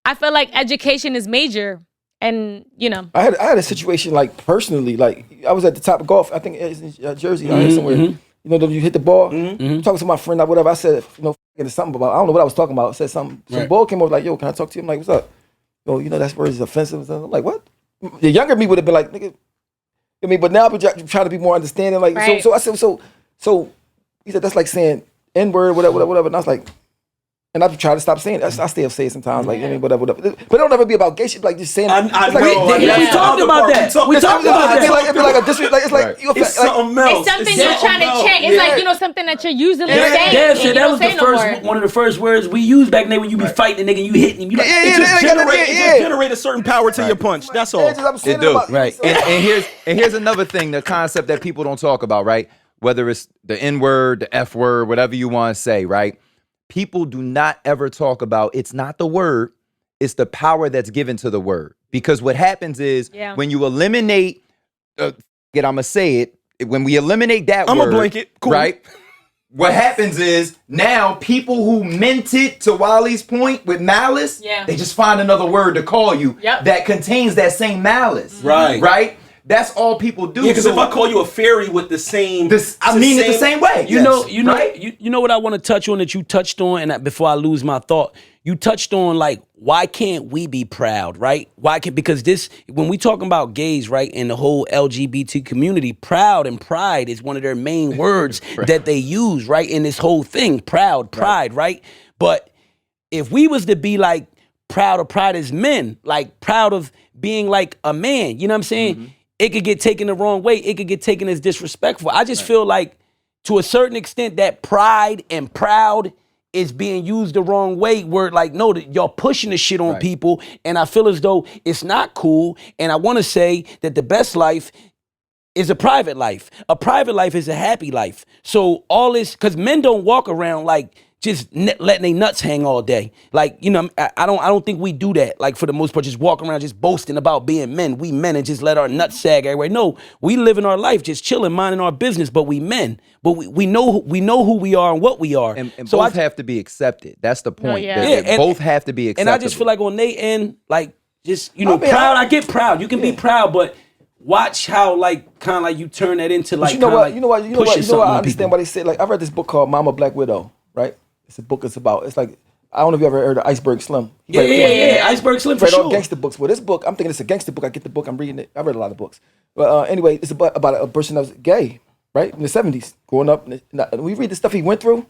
I feel like education is major. And, you know. I had a situation, like, personally, like, I was at the top of golf, I think it's in Jersey, somewhere. You know, you hit the ball, talking to my friend or whatever, I said, you know, something about, I don't know what I was talking about. I said something, some ball came over, like, yo, can I talk to you? I'm like, what's up? Yo, you know, that word is offensive. I'm like, what? The younger me would have been like, nigga, I mean, but now I'm trying to be more understanding. Like, so I said, so he said, that's like saying N-word, whatever. And I was like, and I try to stop saying it. I still say it sometimes, like, I mean, whatever. But it don't ever be about gay shit, like just saying it. We talked about that. We talked about that. It'd be like a disrespect. It's like, it's something else. It's something you're trying to change. It's like, you know, something that you're usually saying. Dad said that was the first, one of the first words we used back then when you be fighting a nigga and you hitting him. You like, it just generate a certain power to your punch. That's all. It do. Right. And here's another thing, the concept that people don't talk about, right? Whether it's the N-word, the F-word, whatever you want to say, right? People do not ever talk about, it's not the word, it's the power that's given to the word. Because what happens is when you eliminate, I'm going to say it, when we eliminate that word, I'm a blanket, cool. Right? What happens is now people who meant it, to Wally's point, with malice, they just find another word to call you that contains that same malice. Right. Right? That's all people do. Yeah, because if I call you a fairy with the same, I mean it the same way. You know what I want to touch on that you touched on, and before I lose my thought, you touched on, like, why can't we be proud, right? Because this, when we talking about gays, right, in the whole LGBT community, proud and pride is one of their main words that they use, right, in this whole thing, proud, pride, right? But if we was to be like proud of pride as men, like proud of being like a man, you know what I'm saying? It could get taken the wrong way. It could get taken as disrespectful. I just feel like, to a certain extent, that pride and proud is being used the wrong way. Where, like, no, y'all pushing the shit on people, and I feel as though it's not cool. And I want to say that the best life is a private life. A private life is a happy life. So all this, because men don't walk around like just letting their nuts hang all day. Like, you know, I don't think we do that. Like, for the most part, just walk around just boasting about being men. We men and just let our nuts sag everywhere. No, we living our life just chilling, minding our business, but we men. But we know who we are and what we are. And so both have to be accepted. That's the point. Oh, yeah. And both have to be accepted. And I just feel like on they end, like, just, you know, proud. I get proud. You can be proud, but watch how, like, kind of like you turn that into, like, you know what? You know what? I understand people. why they say. Like, I read this book called Mama Black Widow, right? It's a book. It's like, I don't know if you ever heard of Iceberg Slim. Yeah. Iceberg Slim for sure. All gangster books. Well, this book, I'm thinking it's a gangster book. I get the book. I'm reading it. I read a lot of books. But anyway, it's about a person that was gay, right, in the 70s, growing up. And we read the stuff he went through.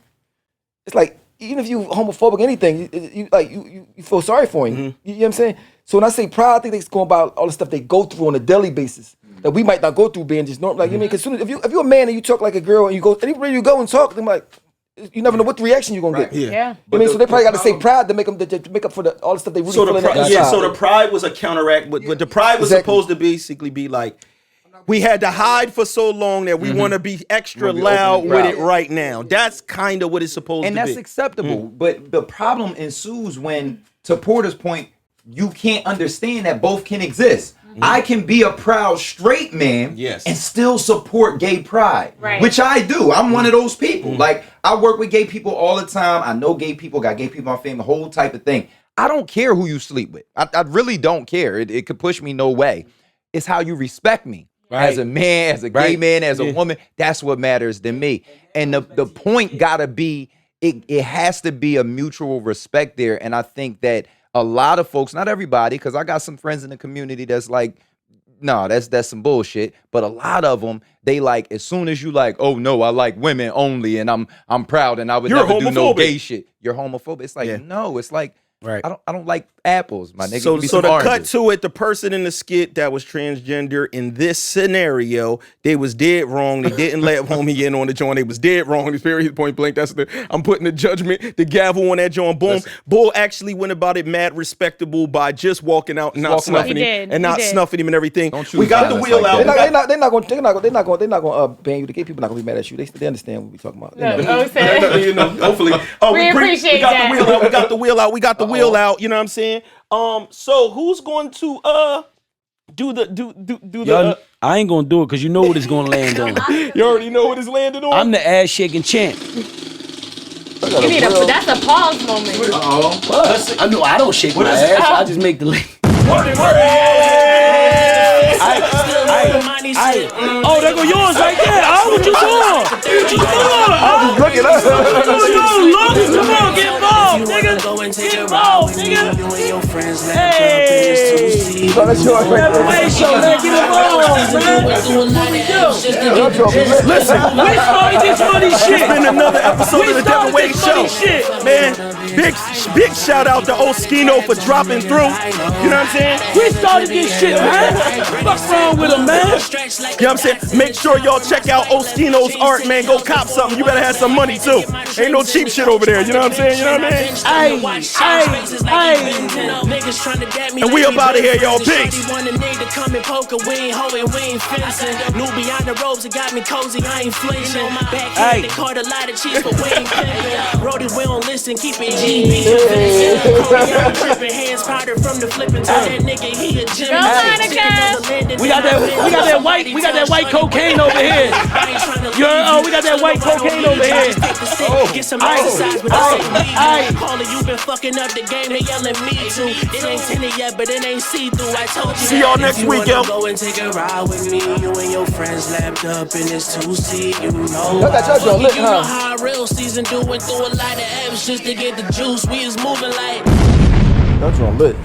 It's like, even if you homophobic or anything, you feel sorry for him. Mm-hmm. You know what I'm saying? So when I say proud, I think it's going about all the stuff they go through on a daily basis that we might not go through being just normal. Like, you know, because if you're a man and you talk like a girl and you go anywhere you go and talk, then like, you never know what the reaction you're gonna get. Yeah. I mean, so they probably got to say pride to make up for all the stuff they really So feel so the pride was a counteract, but the pride was supposed to basically be like, we had to hide for so long that we want to be extra loud with it right now. That's kind of what it's supposed to be. And that's acceptable. But the problem ensues when, to Porter's point, you can't understand that both can exist. I can be a proud straight man and still support gay pride, which I do. I'm one of those people. Like, I work with gay people all the time. I know gay people, got gay people in my family, the whole type of thing. I don't care who you sleep with. I really don't care. It could push me no way. It's how you respect me. As a man, as a gay man, as a woman, that's what matters to me. And the point gotta be, it has to be a mutual respect there. And I think that a lot of folks, not everybody, because I got some friends in the community that's like, no, that's some bullshit. But a lot of them, they like, as soon as you like, oh no, I like women only, and I'm proud, and I would never do no gay shit. You're homophobic. It's like, no, it's like, I don't like apples, my nigga. So to cut to it, the person in the skit that was transgender in this scenario, they was dead wrong. They didn't let homie in on the joint. They was dead wrong. It's very point blank. I'm putting the judgment, the gavel on that joint. Boom. Bull actually went about it mad respectable by just walking out and not snuffing him snuffing him and everything. We got the wheel out. They're not going to ban you. The gay people not going to be mad at you. They understand what we talking about. Hopefully. We appreciate that. We got the wheel out. We got the wheel out. You know what I'm saying? So who's going to do the I ain't gonna do it because you know what it's gonna land on. You already know what it's landing on? I'm the ass shaking champ. You need that's a pause moment. I know I don't shake my ass. I just make the link. Oh, there go yours right there. Oh, what you doing? Come on, get involved, nigga. Get involved, nigga. Hey, Devinwade Show, man, get involved, man. Listen, we started this funny shit. It's been another episode of the Devinwade Show, man. Big shout out to Oschino for dropping through. You know what I'm saying? We started this shit, man. What's wrong with him, man? You know what I'm saying? Make sure y'all check out Oschino's art, man. Go cop something. You better have some money too. Ain't no cheap shit over there. You know what I'm saying? You know what I mean? And we up out of here, y'all. Peace. New beyond the ropes, it got me cozy. I ain't flinching. Backhand, they caught a lot of cheese, but we ain't pimping. Brody, we don't listen. Keep it GB. I'm tripping. Hands powder from the flipping to that nigga. He a gym. We got that white cocaine over here. We got that white cocaine over here. Get some exercise, but I say Caller, you been fucking up the game. They yelling me too. It ain't tinted yet, but it ain't see through. I told you. See y'all next week, yo. Go and take a ride with me. You and your friends lapped up in this 2-seat. You know. You know how real season doing through a lot of apps just to get the juice. We is moving like. That's lit.